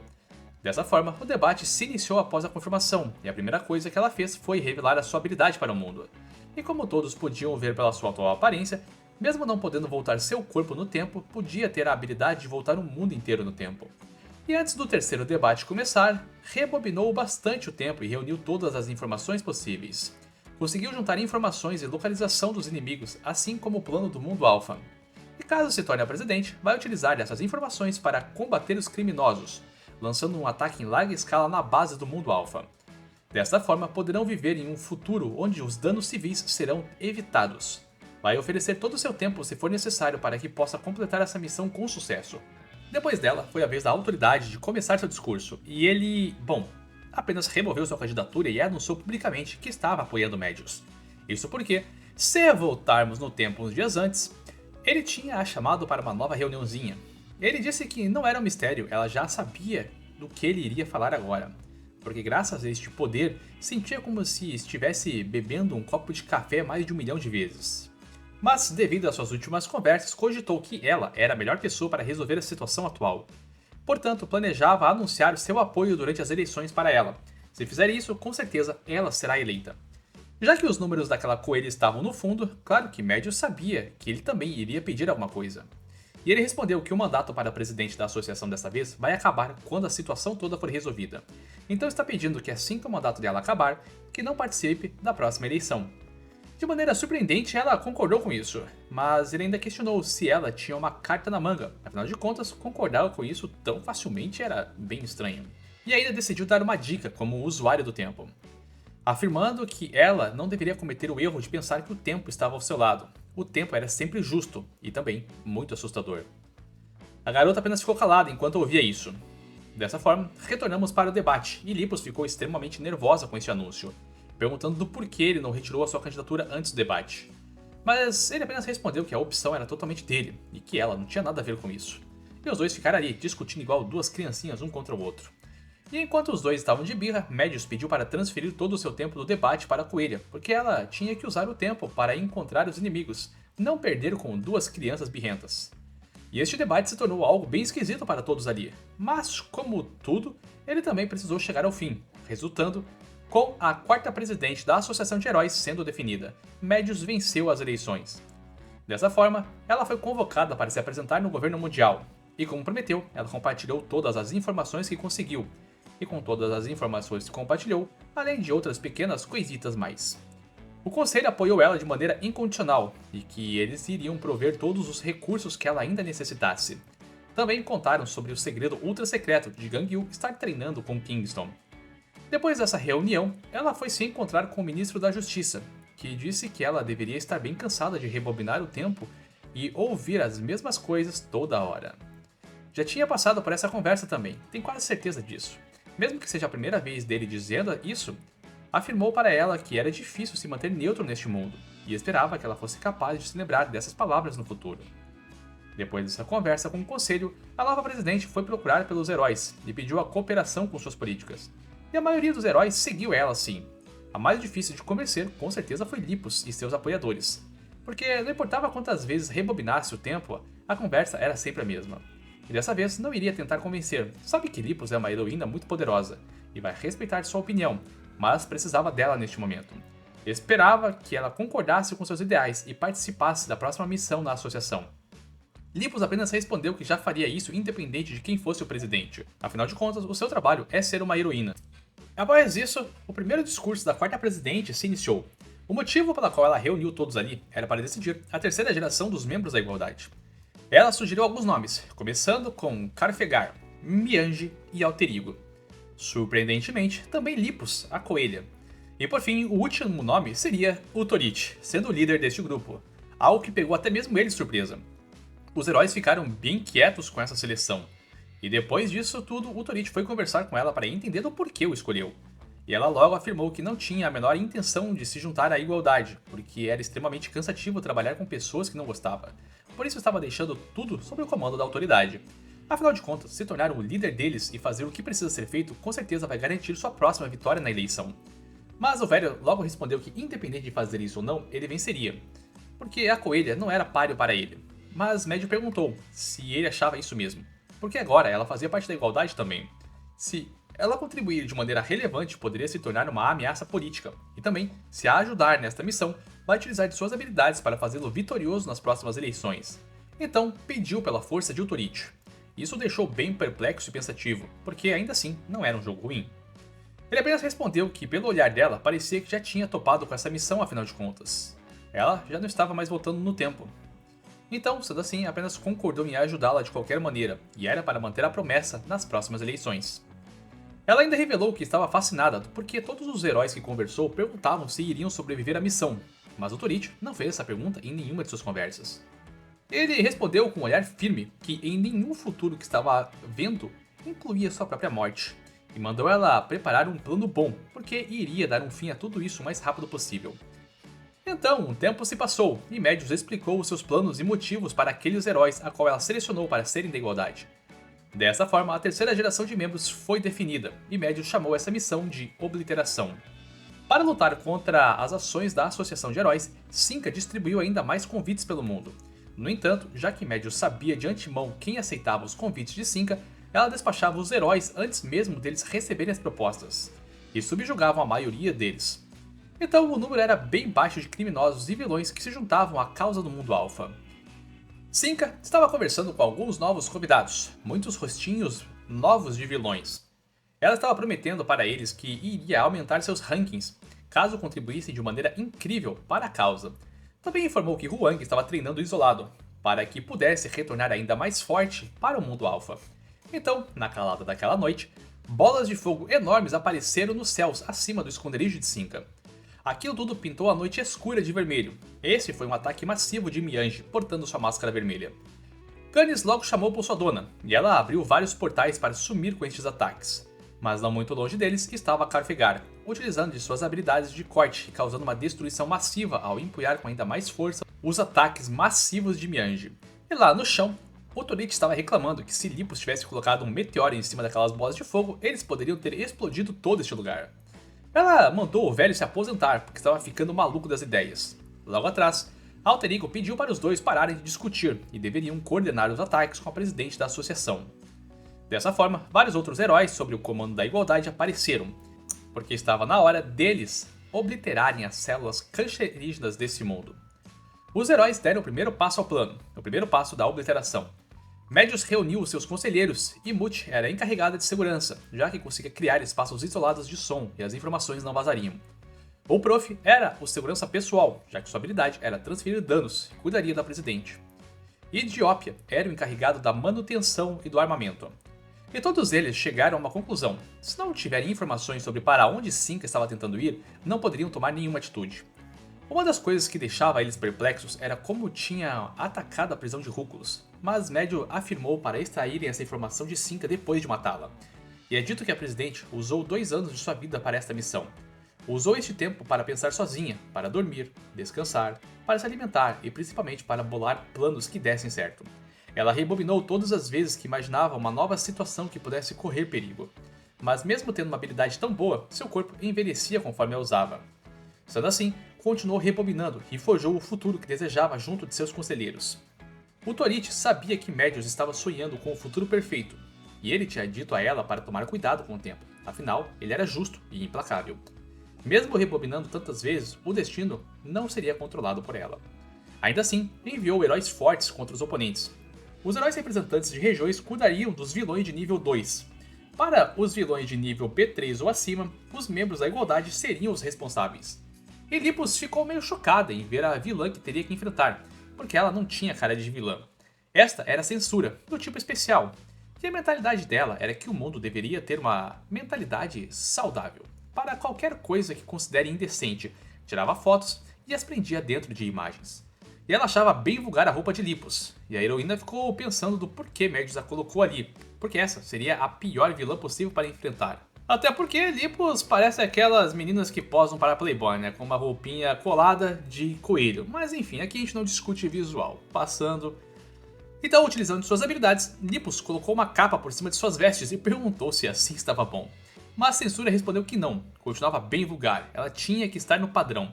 Dessa forma, o debate se iniciou após a confirmação, e a primeira coisa que ela fez foi revelar a sua habilidade para o mundo. E como todos podiam ver pela sua atual aparência, mesmo não podendo voltar seu corpo no tempo, podia ter a habilidade de voltar o mundo inteiro no tempo. E antes do terceiro debate começar, rebobinou bastante o tempo e reuniu todas as informações possíveis. Conseguiu juntar informações e localização dos inimigos, assim como o plano do mundo alfa. E caso se torne a presidente, vai utilizar essas informações para combater os criminosos, lançando um ataque em larga escala na base do mundo alfa. Desta forma, poderão viver em um futuro onde os danos civis serão evitados. Vai oferecer todo o seu tempo se for necessário para que possa completar essa missão com sucesso. Depois dela, foi a vez da autoridade de começar seu discurso, e ele, apenas removeu sua candidatura e anunciou publicamente que estava apoiando Médios. Isso porque, se voltarmos no tempo uns dias antes, ele tinha a chamado para uma nova reuniãozinha. Ele disse que não era um mistério, ela já sabia do que ele iria falar agora, porque graças a este poder, sentia como se estivesse bebendo um copo de café mais de 1 milhão de vezes. Mas, devido às suas últimas conversas, cogitou que ela era a melhor pessoa para resolver a situação atual. Portanto, planejava anunciar seu apoio durante as eleições para ela. Se fizer isso, com certeza ela será eleita. Já que os números daquela coelha estavam no fundo, claro que Médios sabia que ele também iria pedir alguma coisa. E ele respondeu que o mandato para presidente da associação desta vez vai acabar quando a situação toda for resolvida. Então está pedindo que assim que o mandato dela acabar, que não participe da próxima eleição. De maneira surpreendente, ela concordou com isso, mas ele ainda questionou se ela tinha uma carta na manga. Afinal de contas, concordar com isso tão facilmente era bem estranho. E ainda decidiu dar uma dica como usuário do tempo, afirmando que ela não deveria cometer o erro de pensar que o tempo estava ao seu lado. O tempo era sempre justo e também muito assustador. A garota apenas ficou calada enquanto ouvia isso. Dessa forma, retornamos para o debate e Lipos ficou extremamente nervosa com este anúncio, perguntando do porquê ele não retirou a sua candidatura antes do debate. Mas ele apenas respondeu que a opção era totalmente dele e que ela não tinha nada a ver com isso. E os dois ficaram ali discutindo igual duas criancinhas um contra o outro. E enquanto os dois estavam de birra, Médios pediu para transferir todo o seu tempo do debate para a coelha, porque ela tinha que usar o tempo para encontrar os inimigos, não perder com duas crianças birrentas. E este debate se tornou algo bem esquisito para todos ali, mas como tudo, ele também precisou chegar ao fim, resultando com a quarta presidente da Associação de Heróis sendo definida. Médios venceu as eleições. Dessa forma, ela foi convocada para se apresentar no governo mundial, e como prometeu, ela compartilhou todas as informações que conseguiu, e com todas as informações que compartilhou, além de outras pequenas coisitas mais. O conselho apoiou ela de maneira incondicional e que eles iriam prover todos os recursos que ela ainda necessitasse. Também contaram sobre o segredo ultra secreto de Gang Yu estar treinando com Kingston. Depois dessa reunião, ela foi se encontrar com o ministro da Justiça, que disse que ela deveria estar bem cansada de rebobinar o tempo e ouvir as mesmas coisas toda hora. Já tinha passado por essa conversa também, tenho quase certeza disso. Mesmo que seja a primeira vez dele dizendo isso, afirmou para ela que era difícil se manter neutro neste mundo, e esperava que ela fosse capaz de se lembrar dessas palavras no futuro. Depois dessa conversa com o conselho, a nova presidente foi procurar pelos heróis e pediu a cooperação com suas políticas. E a maioria dos heróis seguiu ela sim. A mais difícil de convencer, com certeza, foi Lipos e seus apoiadores. Porque não importava quantas vezes rebobinasse o tempo, a conversa era sempre a mesma. E dessa vez não iria tentar convencer, sabe que Lipos é uma heroína muito poderosa e vai respeitar sua opinião, mas precisava dela neste momento. Esperava que ela concordasse com seus ideais e participasse da próxima missão na associação. Lipos apenas respondeu que já faria isso independente de quem fosse o presidente, afinal de contas, o seu trabalho é ser uma heroína. Após isso, o primeiro discurso da quarta presidente se iniciou. O motivo pela qual ela reuniu todos ali era para decidir a terceira geração dos membros da Igualdade. Ela sugeriu alguns nomes, começando com Carfegar, Mianji e Alterigo. Surpreendentemente, também Lipos, a coelha. E por fim, o último nome seria o Torit, sendo o líder deste grupo, algo que pegou até mesmo ele de surpresa. Os heróis ficaram bem quietos com essa seleção, e depois disso tudo, o Torit foi conversar com ela para entender o porquê o escolheu. E ela logo afirmou que não tinha a menor intenção de se juntar à Igualdade, porque era extremamente cansativo trabalhar com pessoas que não gostava. Por isso estava deixando tudo sob o comando da autoridade. Afinal de contas, se tornar o líder deles e fazer o que precisa ser feito, com certeza vai garantir sua próxima vitória na eleição. Mas o velho logo respondeu que independente de fazer isso ou não, ele venceria, porque a coelha não era páreo para ele. Mas Médio perguntou se ele achava isso mesmo, porque agora ela fazia parte da Igualdade também. Se ela contribuir de maneira relevante, poderia se tornar uma ameaça política, e também, se a ajudar nesta missão, vai utilizar de suas habilidades para fazê-lo vitorioso nas próximas eleições. Então, pediu pela força de Utorit. Isso o deixou bem perplexo e pensativo, porque ainda assim não era um jogo ruim. Ele apenas respondeu que, pelo olhar dela, parecia que já tinha topado com essa missão afinal de contas. Ela já não estava mais voltando no tempo. Então, sendo assim, apenas concordou em ajudá-la de qualquer maneira, e era para manter a promessa nas próximas eleições. Ela ainda revelou que estava fascinada porque todos os heróis que conversou perguntavam se iriam sobreviver à missão, mas o Torit não fez essa pergunta em nenhuma de suas conversas. Ele respondeu com um olhar firme que em nenhum futuro que estava vendo incluía sua própria morte, e mandou ela preparar um plano bom, porque iria dar um fim a tudo isso o mais rápido possível. Então, um tempo se passou, e Médios explicou os seus planos e motivos para aqueles heróis a qual ela selecionou para serem da Igualdade. Dessa forma, a terceira geração de membros foi definida, e Médios chamou essa missão de Obliteração. Para lutar contra as ações da Associação de Heróis, Sinca distribuiu ainda mais convites pelo mundo. No entanto, já que Médios sabia de antemão quem aceitava os convites de Sinca, ela despachava os heróis antes mesmo deles receberem as propostas, e subjugava a maioria deles. Então o número era bem baixo de criminosos e vilões que se juntavam à causa do mundo alfa. Cinca estava conversando com alguns novos convidados, muitos rostinhos novos de vilões. Ela estava prometendo para eles que iria aumentar seus rankings, caso contribuíssem de maneira incrível para a causa. Também informou que Huang estava treinando isolado, para que pudesse retornar ainda mais forte para o mundo alfa. Então, na calada daquela noite, bolas de fogo enormes apareceram nos céus acima do esconderijo de Cinca. Aquilo tudo pintou a noite escura de vermelho. Esse foi um ataque massivo de Miange, portando sua máscara vermelha. Canis logo chamou por sua dona, e ela abriu vários portais para sumir com estes ataques. Mas não muito longe deles estava Carfegar, utilizando de suas habilidades de corte e causando uma destruição massiva ao empunhar com ainda mais força os ataques massivos de Miange. E lá no chão, o Torit estava reclamando que se Lipos tivesse colocado um meteoro em cima daquelas bolas de fogo, eles poderiam ter explodido todo este lugar. Ela mandou o velho se aposentar, porque estava ficando maluco das ideias. Logo atrás, Alter Ego pediu para os dois pararem de discutir e deveriam coordenar os ataques com a presidente da associação. Dessa forma, vários outros heróis sob o comando da igualdade apareceram, porque estava na hora deles obliterarem as células cancerígenas desse mundo. Os heróis deram o primeiro passo ao plano, o primeiro passo da obliteração. Medius reuniu os seus conselheiros e Mut era encarregada de segurança, já que conseguia criar espaços isolados de som e as informações não vazariam. O Prof era o segurança pessoal, já que sua habilidade era transferir danos e cuidaria da presidente. E Diópia era o encarregado da manutenção e do armamento. E todos eles chegaram a uma conclusão: se não tiverem informações sobre para onde Cinca estava tentando ir, não poderiam tomar nenhuma atitude. Uma das coisas que deixava eles perplexos era como tinha atacado a prisão de Rúculos, mas Médio afirmou para extraírem essa informação de Cinca depois de matá-la. E é dito que a presidente usou 2 anos de sua vida para esta missão. Usou este tempo para pensar sozinha, para dormir, descansar, para se alimentar e principalmente para bolar planos que dessem certo. Ela rebobinou todas as vezes que imaginava uma nova situação que pudesse correr perigo. Mas mesmo tendo uma habilidade tão boa, seu corpo envelhecia conforme a usava. Sendo assim, continuou rebobinando e forjou o futuro que desejava junto de seus conselheiros. O Torit sabia que Medius estava sonhando com o futuro perfeito, e ele tinha dito a ela para tomar cuidado com o tempo, afinal, ele era justo e implacável. Mesmo rebobinando tantas vezes, o destino não seria controlado por ela. Ainda assim, enviou heróis fortes contra os oponentes. Os heróis representantes de regiões cuidariam dos vilões de nível 2. Para os vilões de nível B3 ou acima, os membros da igualdade seriam os responsáveis. E Lipos ficou meio chocada em ver a vilã que teria que enfrentar, porque ela não tinha cara de vilã. Esta era a censura, do tipo especial, e a mentalidade dela era que o mundo deveria ter uma mentalidade saudável, para qualquer coisa que considere indecente, tirava fotos e as prendia dentro de imagens. E ela achava bem vulgar a roupa de Lipos, e a heroína ficou pensando do porquê Medius a colocou ali, porque essa seria a pior vilã possível para enfrentar. Até porque Lipos parece aquelas meninas que posam para Playboy, né? Com uma roupinha colada de coelho. Mas enfim, aqui a gente não discute visual. Passando. Então, utilizando suas habilidades, Lipos colocou uma capa por cima de suas vestes e perguntou se assim estava bom. Mas a censura respondeu que não, continuava bem vulgar, ela tinha que estar no padrão.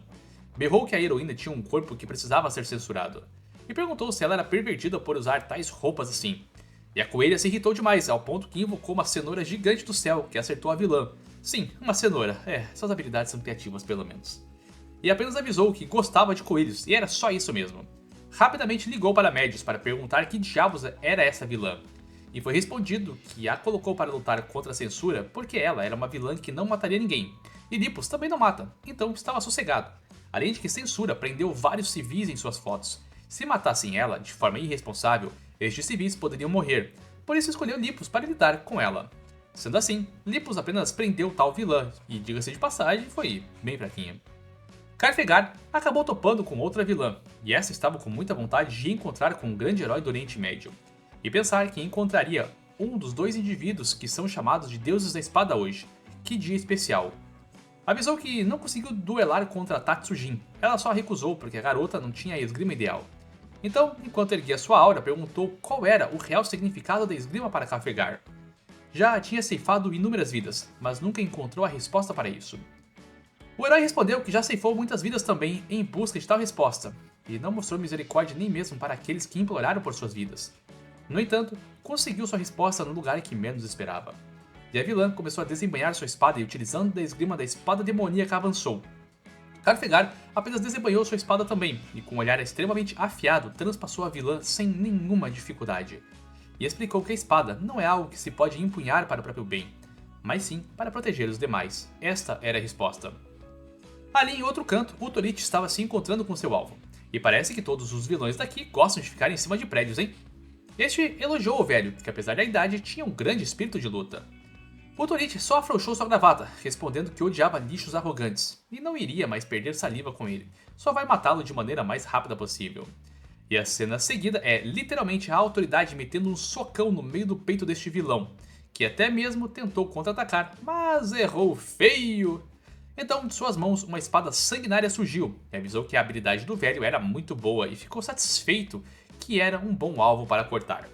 Berrou que a heroína tinha um corpo que precisava ser censurado. E perguntou se ela era pervertida por usar tais roupas assim. E a coelha se irritou demais, ao ponto que invocou uma cenoura gigante do céu, que acertou a vilã. Sim, uma cenoura. Suas habilidades são criativas pelo menos. E apenas avisou que gostava de coelhos, e era só isso mesmo. Rapidamente ligou para Medius para perguntar que diabos era essa vilã. E foi respondido que a colocou para lutar contra a censura porque ela era uma vilã que não mataria ninguém. E Lipos também não mata, então estava sossegado. Além de que censura prendeu vários civis em suas fotos. Se matassem ela de forma irresponsável, estes civis poderiam morrer, por isso escolheu Lipos para lidar com ela. Sendo assim, Lipos apenas prendeu tal vilã, e diga-se de passagem, foi bem fraquinha. Carfegar acabou topando com outra vilã, e essa estava com muita vontade de encontrar com um grande herói do Oriente Médio, e pensar que encontraria um dos 2 indivíduos que são chamados de deuses da espada hoje. Que dia especial! Avisou que não conseguiu duelar contra Tatsujin, ela só recusou porque a garota não tinha a esgrima ideal. Então, enquanto erguia sua aura, perguntou qual era o real significado da esgrima para Carfegar. Já tinha ceifado inúmeras vidas, mas nunca encontrou a resposta para isso. O herói respondeu que já ceifou muitas vidas também em busca de tal resposta, e não mostrou misericórdia nem mesmo para aqueles que imploraram por suas vidas. No entanto, conseguiu sua resposta no lugar que menos esperava. E a vilã começou a desembanhar sua espada e, utilizando da esgrima da espada demoníaca, avançou. Carfegar apenas desembanhou sua espada também, e com um olhar extremamente afiado, transpassou a vilã sem nenhuma dificuldade. E explicou que a espada não é algo que se pode empunhar para o próprio bem, mas sim para proteger os demais. Esta era a resposta. Ali em outro canto, o Torit estava se encontrando com seu alvo. E parece que todos os vilões daqui gostam de ficar em cima de prédios, hein? Este elogiou o velho, que apesar da idade tinha um grande espírito de luta. O Torit só afrouxou sua gravata, respondendo que odiava lixos arrogantes, e não iria mais perder saliva com ele, só vai matá-lo de maneira mais rápida possível. E a cena seguida é literalmente a autoridade metendo um socão no meio do peito deste vilão, que até mesmo tentou contra-atacar, mas errou feio. Então, de suas mãos, uma espada sanguinária surgiu, e avisou que a habilidade do velho era muito boa e ficou satisfeito que era um bom alvo para cortar.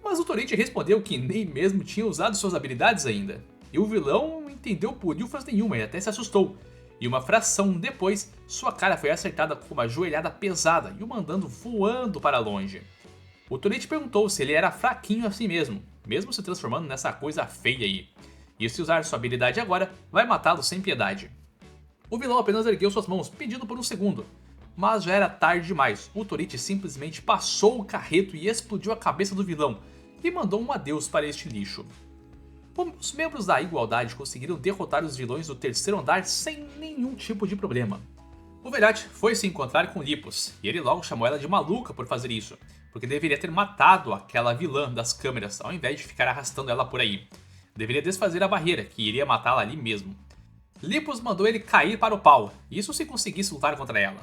Mas o Torit respondeu que nem mesmo tinha usado suas habilidades ainda. E o vilão não entendeu bolhufas nenhuma e até se assustou. E uma fração depois, sua cara foi acertada com uma joelhada pesada e o mandando voando para longe. O Torit perguntou se ele era fraquinho assim mesmo se transformando nessa coisa feia aí. E se usar sua habilidade agora, vai matá-lo sem piedade. O vilão apenas ergueu suas mãos, pedindo por um segundo. Mas já era tarde demais, o Torit simplesmente passou o carreto e explodiu a cabeça do vilão, e mandou um adeus para este lixo. Os membros da Igualdade conseguiram derrotar os vilões do terceiro andar sem nenhum tipo de problema. O velhote foi se encontrar com Lipos, e ele logo chamou ela de maluca por fazer isso, porque deveria ter matado aquela vilã das câmeras ao invés de ficar arrastando ela por aí. Deveria desfazer a barreira, que iria matá-la ali mesmo. Lipos mandou ele cair para o pau, isso se conseguisse lutar contra ela.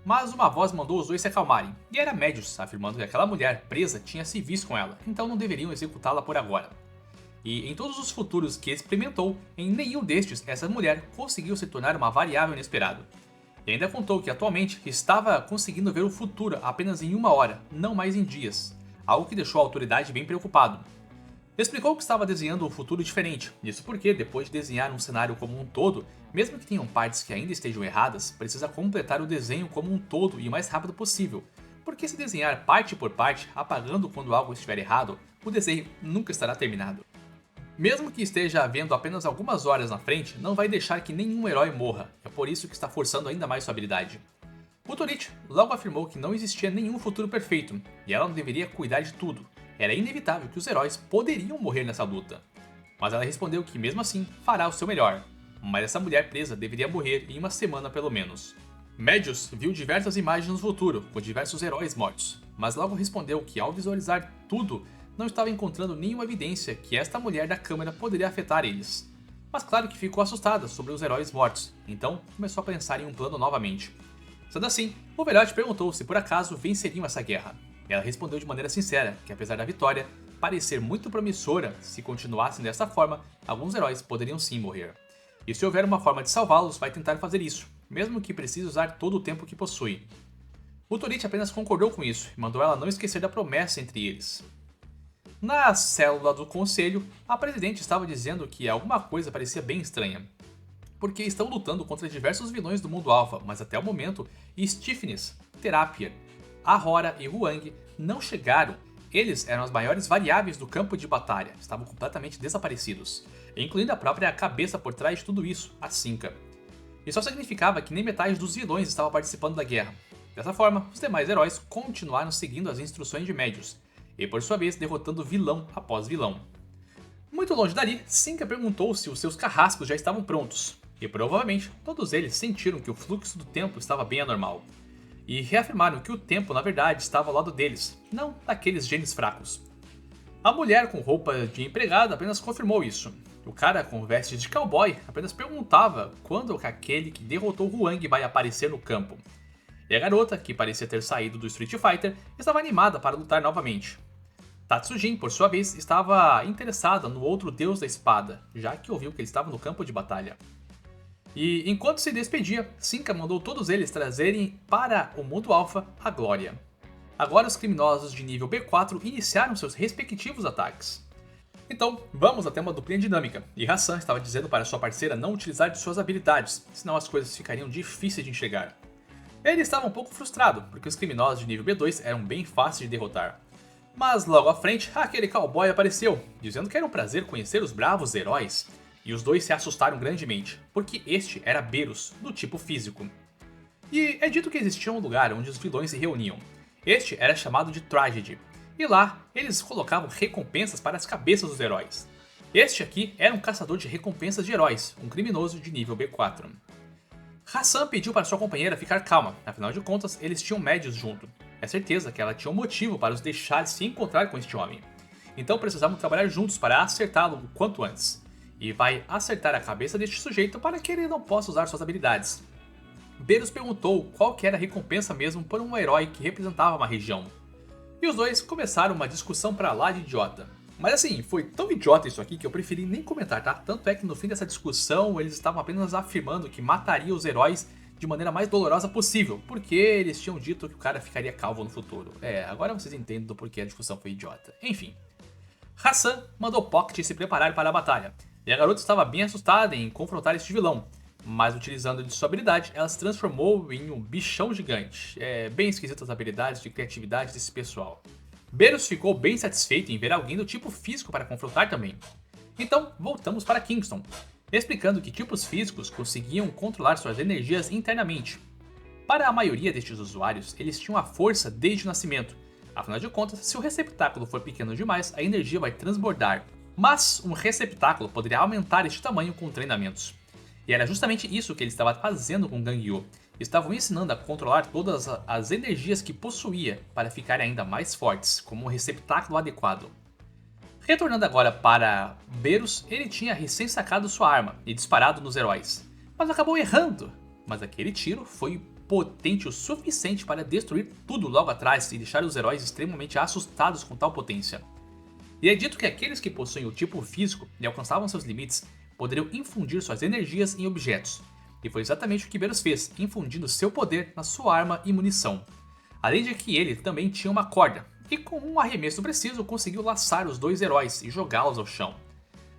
Mas uma voz mandou os dois se acalmarem, e era Médius, afirmando que aquela mulher presa tinha se visto com ela, então não deveriam executá-la por agora. E em todos os futuros que experimentou, em nenhum destes essa mulher conseguiu se tornar uma variável inesperada. E ainda contou que atualmente estava conseguindo ver o futuro apenas em uma hora, não mais em dias, algo que deixou a autoridade bem preocupado. Explicou que estava desenhando um futuro diferente, isso porque, depois de desenhar um cenário como um todo, mesmo que tenham partes que ainda estejam erradas, precisa completar o desenho como um todo e o mais rápido possível, porque se desenhar parte por parte, apagando quando algo estiver errado, o desenho nunca estará terminado. Mesmo que esteja havendo apenas algumas horas na frente, não vai deixar que nenhum herói morra, é por isso que está forçando ainda mais sua habilidade. O Torit logo afirmou que não existia nenhum futuro perfeito, e ela não deveria cuidar de tudo. Era inevitável que os heróis poderiam morrer nessa luta. Mas ela respondeu que mesmo assim fará o seu melhor. Mas essa mulher presa deveria morrer em uma semana pelo menos. Médius viu diversas imagens no futuro, com diversos heróis mortos, mas logo respondeu que ao visualizar tudo, não estava encontrando nenhuma evidência que esta mulher da câmera poderia afetar eles. Mas claro que ficou assustada sobre os heróis mortos, então começou a pensar em um plano novamente. Sendo assim, o velhote perguntou se por acaso venceriam essa guerra. Ela respondeu de maneira sincera que, apesar da vitória parecer muito promissora, se continuassem dessa forma, alguns heróis poderiam sim morrer. E se houver uma forma de salvá-los, vai tentar fazer isso, mesmo que precise usar todo o tempo que possui. O Torit apenas concordou com isso e mandou ela não esquecer da promessa entre eles. Na célula do conselho, a presidente estava dizendo que alguma coisa parecia bem estranha. Porque estão lutando contra diversos vilões do mundo alfa, mas até o momento, Stiffness, Terapia, Ahora e Huang não chegaram. Eles eram as maiores variáveis do campo de batalha, estavam completamente desaparecidos, incluindo a própria cabeça por trás de tudo isso, a Cinca. Isso só significava que nem metade dos vilões estava participando da guerra. Dessa forma, os demais heróis continuaram seguindo as instruções de Médius, e por sua vez derrotando vilão após vilão. Muito longe dali, Cinca perguntou se os seus carrascos já estavam prontos, e provavelmente todos eles sentiram que o fluxo do tempo estava bem anormal. E reafirmaram que o tempo na verdade estava ao lado deles, não daqueles genes fracos. A mulher com roupa de empregada apenas confirmou isso. O cara com vestes de cowboy apenas perguntava quando aquele que derrotou Huang vai aparecer no campo. E a garota, que parecia ter saído do Street Fighter, estava animada para lutar novamente. Tatsujin, por sua vez, estava interessada no outro deus da espada, já que ouviu que ele estava no campo de batalha. E enquanto se despedia, Cinca mandou todos eles trazerem para o mundo alfa a glória. Agora os criminosos de nível B4 iniciaram seus respectivos ataques. Então, vamos até uma duplinha dinâmica, e Hassan estava dizendo para sua parceira não utilizar de suas habilidades, senão as coisas ficariam difíceis de enxergar. Ele estava um pouco frustrado, porque os criminosos de nível B2 eram bem fáceis de derrotar. Mas logo à frente, aquele cowboy apareceu, dizendo que era um prazer conhecer os bravos heróis. E os dois se assustaram grandemente, porque este era Berus, do tipo físico. E é dito que existia um lugar onde os vilões se reuniam. Este era chamado de Tragedy, e lá eles colocavam recompensas para as cabeças dos heróis. Este aqui era um caçador de recompensas de heróis, um criminoso de nível B4. Hassan pediu para sua companheira ficar calma, afinal de contas eles tinham médios junto. É certeza que ela tinha um motivo para os deixar se encontrar com este homem. Então precisavam trabalhar juntos para acertá-lo o quanto antes. E vai acertar a cabeça deste sujeito para que ele não possa usar suas habilidades. Beros perguntou qual que era a recompensa mesmo por um herói que representava uma região. E os dois começaram uma discussão pra lá de idiota. Mas assim, foi tão idiota isso aqui que eu preferi nem comentar, tá? Tanto é que no fim dessa discussão eles estavam apenas afirmando que mataria os heróis de maneira mais dolorosa possível, porque eles tinham dito que o cara ficaria calvo no futuro. Agora vocês entendem do porquê a discussão foi idiota. Enfim. Hassan mandou Pocket se preparar para a batalha, e a garota estava bem assustada em confrontar este vilão, mas utilizando de sua habilidade, ela se transformou em um bichão gigante. É bem esquisito as habilidades de criatividade desse pessoal. Beros ficou bem satisfeito em ver alguém do tipo físico para confrontar também. Então, voltamos para Kingston, explicando que tipos físicos conseguiam controlar suas energias internamente. Para a maioria destes usuários, eles tinham a força desde o nascimento. Afinal de contas, se o receptáculo for pequeno demais, a energia vai transbordar. Mas um receptáculo poderia aumentar este tamanho com treinamentos. E era justamente isso que ele estava fazendo com Gangyu. Estavam ensinando a controlar todas as energias que possuía para ficarem ainda mais fortes, como um receptáculo adequado. Retornando agora para Beros, ele tinha recém sacado sua arma e disparado nos heróis, mas acabou errando. Mas aquele tiro foi potente o suficiente para destruir tudo logo atrás e deixar os heróis extremamente assustados com tal potência. E é dito que aqueles que possuem o tipo físico e alcançavam seus limites poderiam infundir suas energias em objetos. E foi exatamente o que Beros fez, infundindo seu poder na sua arma e munição. Além de que ele também tinha uma corda, e com um arremesso preciso conseguiu laçar os dois heróis e jogá-los ao chão.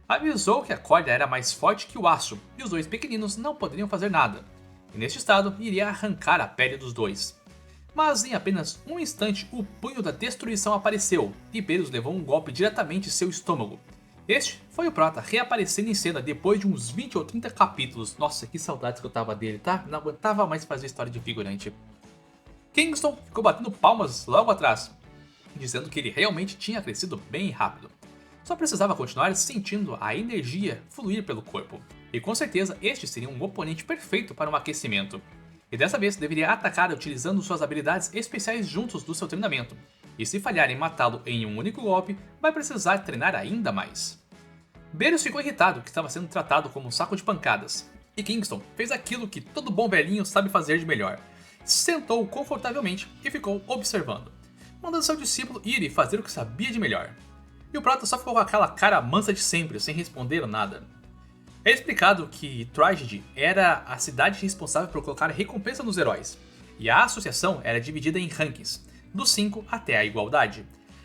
Avisou que a corda era mais forte que o aço, e os dois pequeninos não poderiam fazer nada. E neste estado, iria arrancar a pele dos dois. Mas em apenas um instante, o punho da destruição apareceu, e Beros levou um golpe diretamente em seu estômago. Este foi o Prota reaparecendo em cena depois de uns 20 ou 30 capítulos. Nossa, que saudades que eu tava dele, tá? Não aguentava mais fazer história de figurante. Kingston ficou batendo palmas logo atrás, dizendo que ele realmente tinha crescido bem rápido. Só precisava continuar sentindo a energia fluir pelo corpo. E com certeza este seria um oponente perfeito para um aquecimento. E dessa vez deveria atacar utilizando suas habilidades especiais juntos do seu treinamento. E se falhar em matá-lo em um único golpe, vai precisar treinar ainda mais. Beros ficou irritado que estava sendo tratado como um saco de pancadas. E Kingston fez aquilo que todo bom velhinho sabe fazer de melhor. Sentou confortavelmente e ficou observando, mandando seu discípulo ir e fazer o que sabia de melhor. E o Prota só ficou com aquela cara mansa de sempre, sem responder nada. É explicado que Tragedy era a cidade responsável por colocar recompensa nos heróis, e a associação era dividida em rankings, do 5 até a igualdade.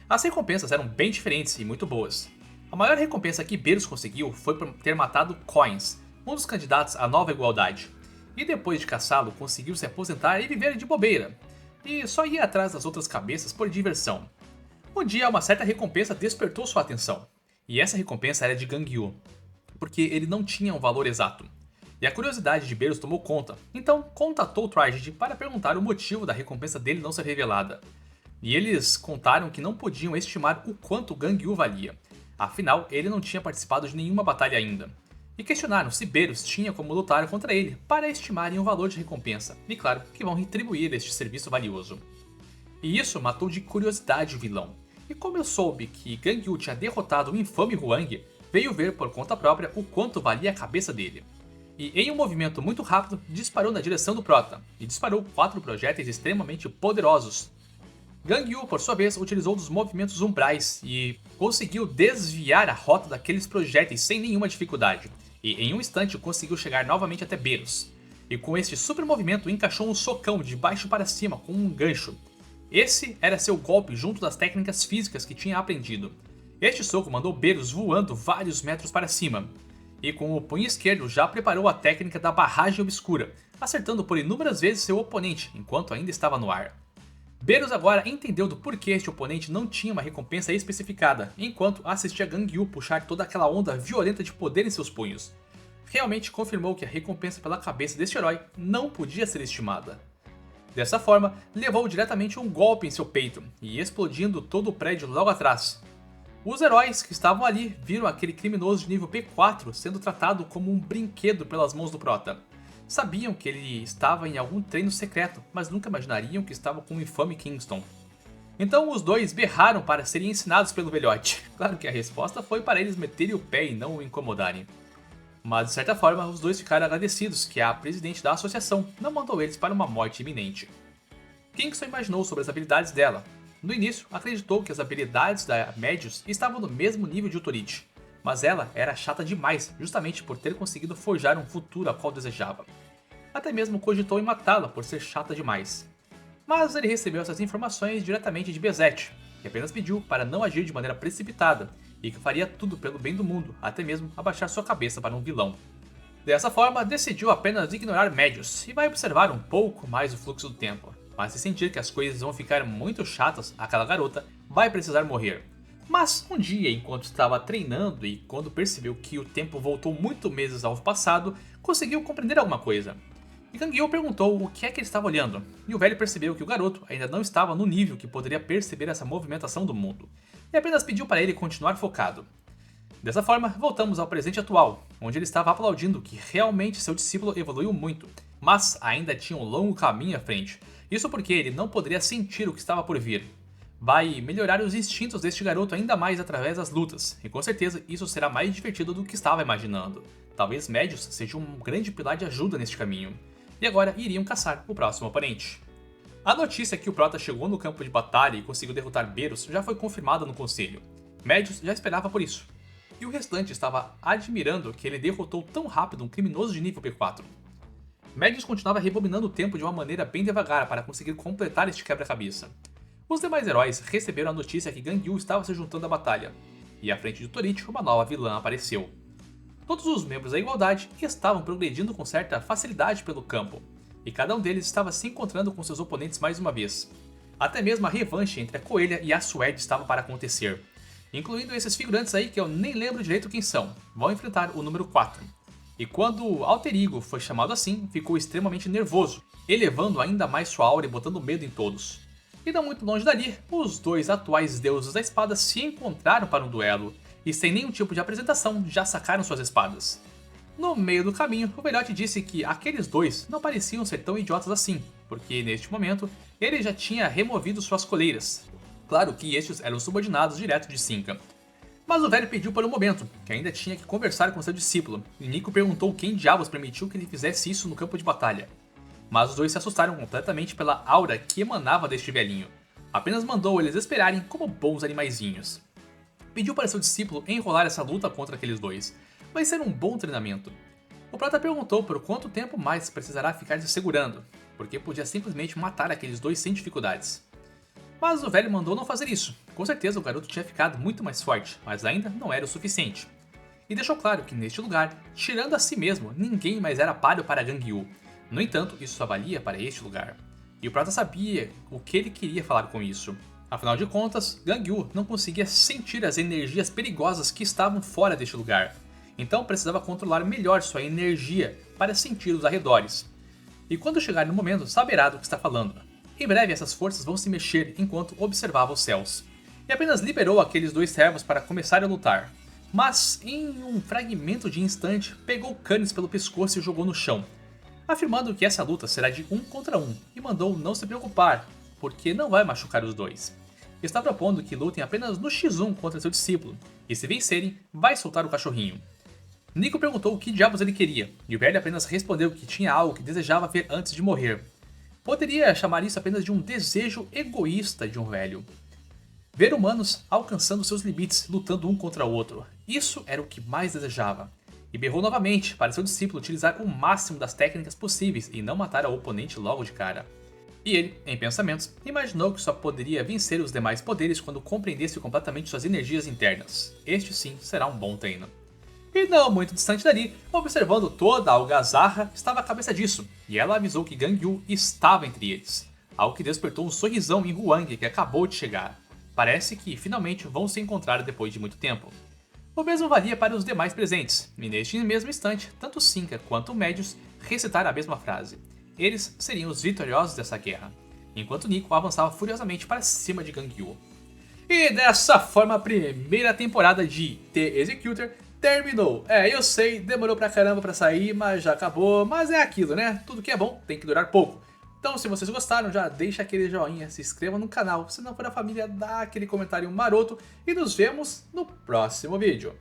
As recompensas eram bem diferentes e muito boas. A maior recompensa que Beros conseguiu foi por ter matado Coins, um dos candidatos à nova igualdade, e depois de caçá-lo conseguiu se aposentar e viver de bobeira, e só ia atrás das outras cabeças por diversão. Um dia uma certa recompensa despertou sua atenção, e essa recompensa era de Gangyu, porque ele não tinha um valor exato. E a curiosidade de Beros tomou conta, então contatou Tragedy para perguntar o motivo da recompensa dele não ser revelada. E eles contaram que não podiam estimar o quanto Gangyu valia, afinal ele não tinha participado de nenhuma batalha ainda. E questionaram se Beros tinha como lutar contra ele para estimarem o valor de recompensa, e claro que vão retribuir este serviço valioso. E isso matou de curiosidade o vilão, e como eu soube que Gangyu tinha derrotado o infame Huang, veio ver por conta própria o quanto valia a cabeça dele. E em um movimento muito rápido, disparou na direção do Prota, e disparou 4 projéteis extremamente poderosos. Gangyu, por sua vez, utilizou dos movimentos umbrais e conseguiu desviar a rota daqueles projéteis sem nenhuma dificuldade, e em um instante conseguiu chegar novamente até Beros. E com este super movimento encaixou um socão de baixo para cima com um gancho. Esse era seu golpe junto das técnicas físicas que tinha aprendido. Este soco mandou Beros voando vários metros para cima, e com o punho esquerdo já preparou a técnica da barragem obscura, acertando por inúmeras vezes seu oponente enquanto ainda estava no ar. Beros agora entendeu do porquê este oponente não tinha uma recompensa especificada, enquanto assistia Gangyu puxar toda aquela onda violenta de poder em seus punhos. Realmente confirmou que a recompensa pela cabeça deste herói não podia ser estimada. Dessa forma, levou diretamente um golpe em seu peito e explodindo todo o prédio logo atrás. Os heróis que estavam ali viram aquele criminoso de nível P4 sendo tratado como um brinquedo pelas mãos do Prota. Sabiam que ele estava em algum treino secreto, mas nunca imaginariam que estava com o infame Kingston. Então os dois berraram para serem ensinados pelo velhote. Claro que a resposta foi para eles meterem o pé e não o incomodarem. Mas de certa forma, os dois ficaram agradecidos que a presidente da associação não mandou eles para uma morte iminente. Kingston imaginou sobre as habilidades dela. No início, acreditou que as habilidades da Medius estavam no mesmo nível de Utorite, mas ela era chata demais justamente por ter conseguido forjar um futuro a qual desejava. Até mesmo cogitou em matá-la por ser chata demais. Mas ele recebeu essas informações diretamente de Bezette, que apenas pediu para não agir de maneira precipitada e que faria tudo pelo bem do mundo, até mesmo abaixar sua cabeça para um vilão. Dessa forma, decidiu apenas ignorar Medius e vai observar um pouco mais o fluxo do tempo. Mas se sentir que as coisas vão ficar muito chatas, aquela garota vai precisar morrer. Mas um dia, enquanto estava treinando e quando percebeu que o tempo voltou muitos meses ao passado, conseguiu compreender alguma coisa. E Gangyou perguntou o que é que ele estava olhando, e o velho percebeu que o garoto ainda não estava no nível que poderia perceber essa movimentação do mundo, e apenas pediu para ele continuar focado. Dessa forma, voltamos ao presente atual, onde ele estava aplaudindo que realmente seu discípulo evoluiu muito, mas ainda tinha um longo caminho à frente. Isso porque ele não poderia sentir o que estava por vir. Vai melhorar os instintos deste garoto ainda mais através das lutas, e com certeza isso será mais divertido do que estava imaginando. Talvez Medius seja um grande pilar de ajuda neste caminho. E agora iriam caçar o próximo oponente. A notícia que o Prota chegou no campo de batalha e conseguiu derrotar Beerus já foi confirmada no conselho. Medius já esperava por isso. E o restante estava admirando que ele derrotou tão rápido um criminoso de nível P4. Medius continuava rebobinando o tempo de uma maneira bem devagar para conseguir completar este quebra-cabeça. Os demais heróis receberam a notícia que Gangyou estava se juntando à batalha, e à frente de Utorite uma nova vilã apareceu. Todos os membros da Igualdade estavam progredindo com certa facilidade pelo campo, e cada um deles estava se encontrando com seus oponentes mais uma vez. Até mesmo a revanche entre a Coelha e a Suede estava para acontecer, incluindo esses figurantes aí que eu nem lembro direito quem são, vão enfrentar o número 4. E quando Alter Ego foi chamado assim, ficou extremamente nervoso, elevando ainda mais sua aura e botando medo em todos. E não muito longe dali, os dois atuais deuses da espada se encontraram para um duelo, e sem nenhum tipo de apresentação já sacaram suas espadas. No meio do caminho, o velhote disse que aqueles dois não pareciam ser tão idiotas assim, porque neste momento ele já tinha removido suas coleiras. Claro que estes eram subordinados direto de Cinca. Mas o velho pediu por um momento, que ainda tinha que conversar com seu discípulo, e Nico perguntou quem diabos permitiu que ele fizesse isso no campo de batalha. Mas os dois se assustaram completamente pela aura que emanava deste velhinho. Apenas mandou eles esperarem como bons animaizinhos. Pediu para seu discípulo enrolar essa luta contra aqueles dois. Vai ser um bom treinamento. O Prota perguntou por quanto tempo mais precisará ficar se segurando, porque podia simplesmente matar aqueles dois sem dificuldades. Mas o velho mandou não fazer isso. Com certeza o garoto tinha ficado muito mais forte, mas ainda não era o suficiente. E deixou claro que neste lugar, tirando a si mesmo, ninguém mais era páreo para Gangyou. No entanto, isso só valia para este lugar. E o Prota sabia o que ele queria falar com isso. Afinal de contas, Gangyou não conseguia sentir as energias perigosas que estavam fora deste lugar. Então precisava controlar melhor sua energia para sentir os arredores. E quando chegar no momento, saberá do que está falando. Em breve essas forças vão se mexer enquanto observava os céus. E apenas liberou aqueles dois servos para começar a lutar. Mas, em um fragmento de instante, pegou Canis pelo pescoço e o jogou no chão, afirmando que essa luta será de 1 contra 1 e mandou não se preocupar, porque não vai machucar os dois. Está propondo que lutem apenas no X1 contra seu discípulo, e se vencerem, vai soltar o cachorrinho. Nico perguntou o que diabos ele queria, e o velho apenas respondeu que tinha algo que desejava ver antes de morrer. Poderia chamar isso apenas de um desejo egoísta de um velho. Ver humanos alcançando seus limites, lutando um contra o outro. Isso era o que mais desejava. E berrou novamente para seu discípulo utilizar o máximo das técnicas possíveis e não matar o oponente logo de cara. E ele, em pensamentos, imaginou que só poderia vencer os demais poderes quando compreendesse completamente suas energias internas. Este sim será um bom treino. E não muito distante dali, observando toda a algazarra, estava a cabeça disso, e ela avisou que Gangyou estava entre eles, algo que despertou um sorrisão em Huang, que acabou de chegar. Parece que finalmente vão se encontrar depois de muito tempo. O mesmo valia para os demais presentes, e neste mesmo instante, tanto Cinca quanto Medius recitaram a mesma frase. eles seriam os vitoriosos dessa guerra, enquanto Nico avançava furiosamente para cima de Gangyu. E dessa forma a primeira temporada de The Executor terminou. Eu sei, demorou pra caramba pra sair, mas já acabou, mas é aquilo, né? Tudo que é bom tem que durar pouco. Então se vocês gostaram, já deixa aquele joinha, se inscreva no canal, se não for da família, dá aquele comentário maroto e nos vemos no próximo vídeo.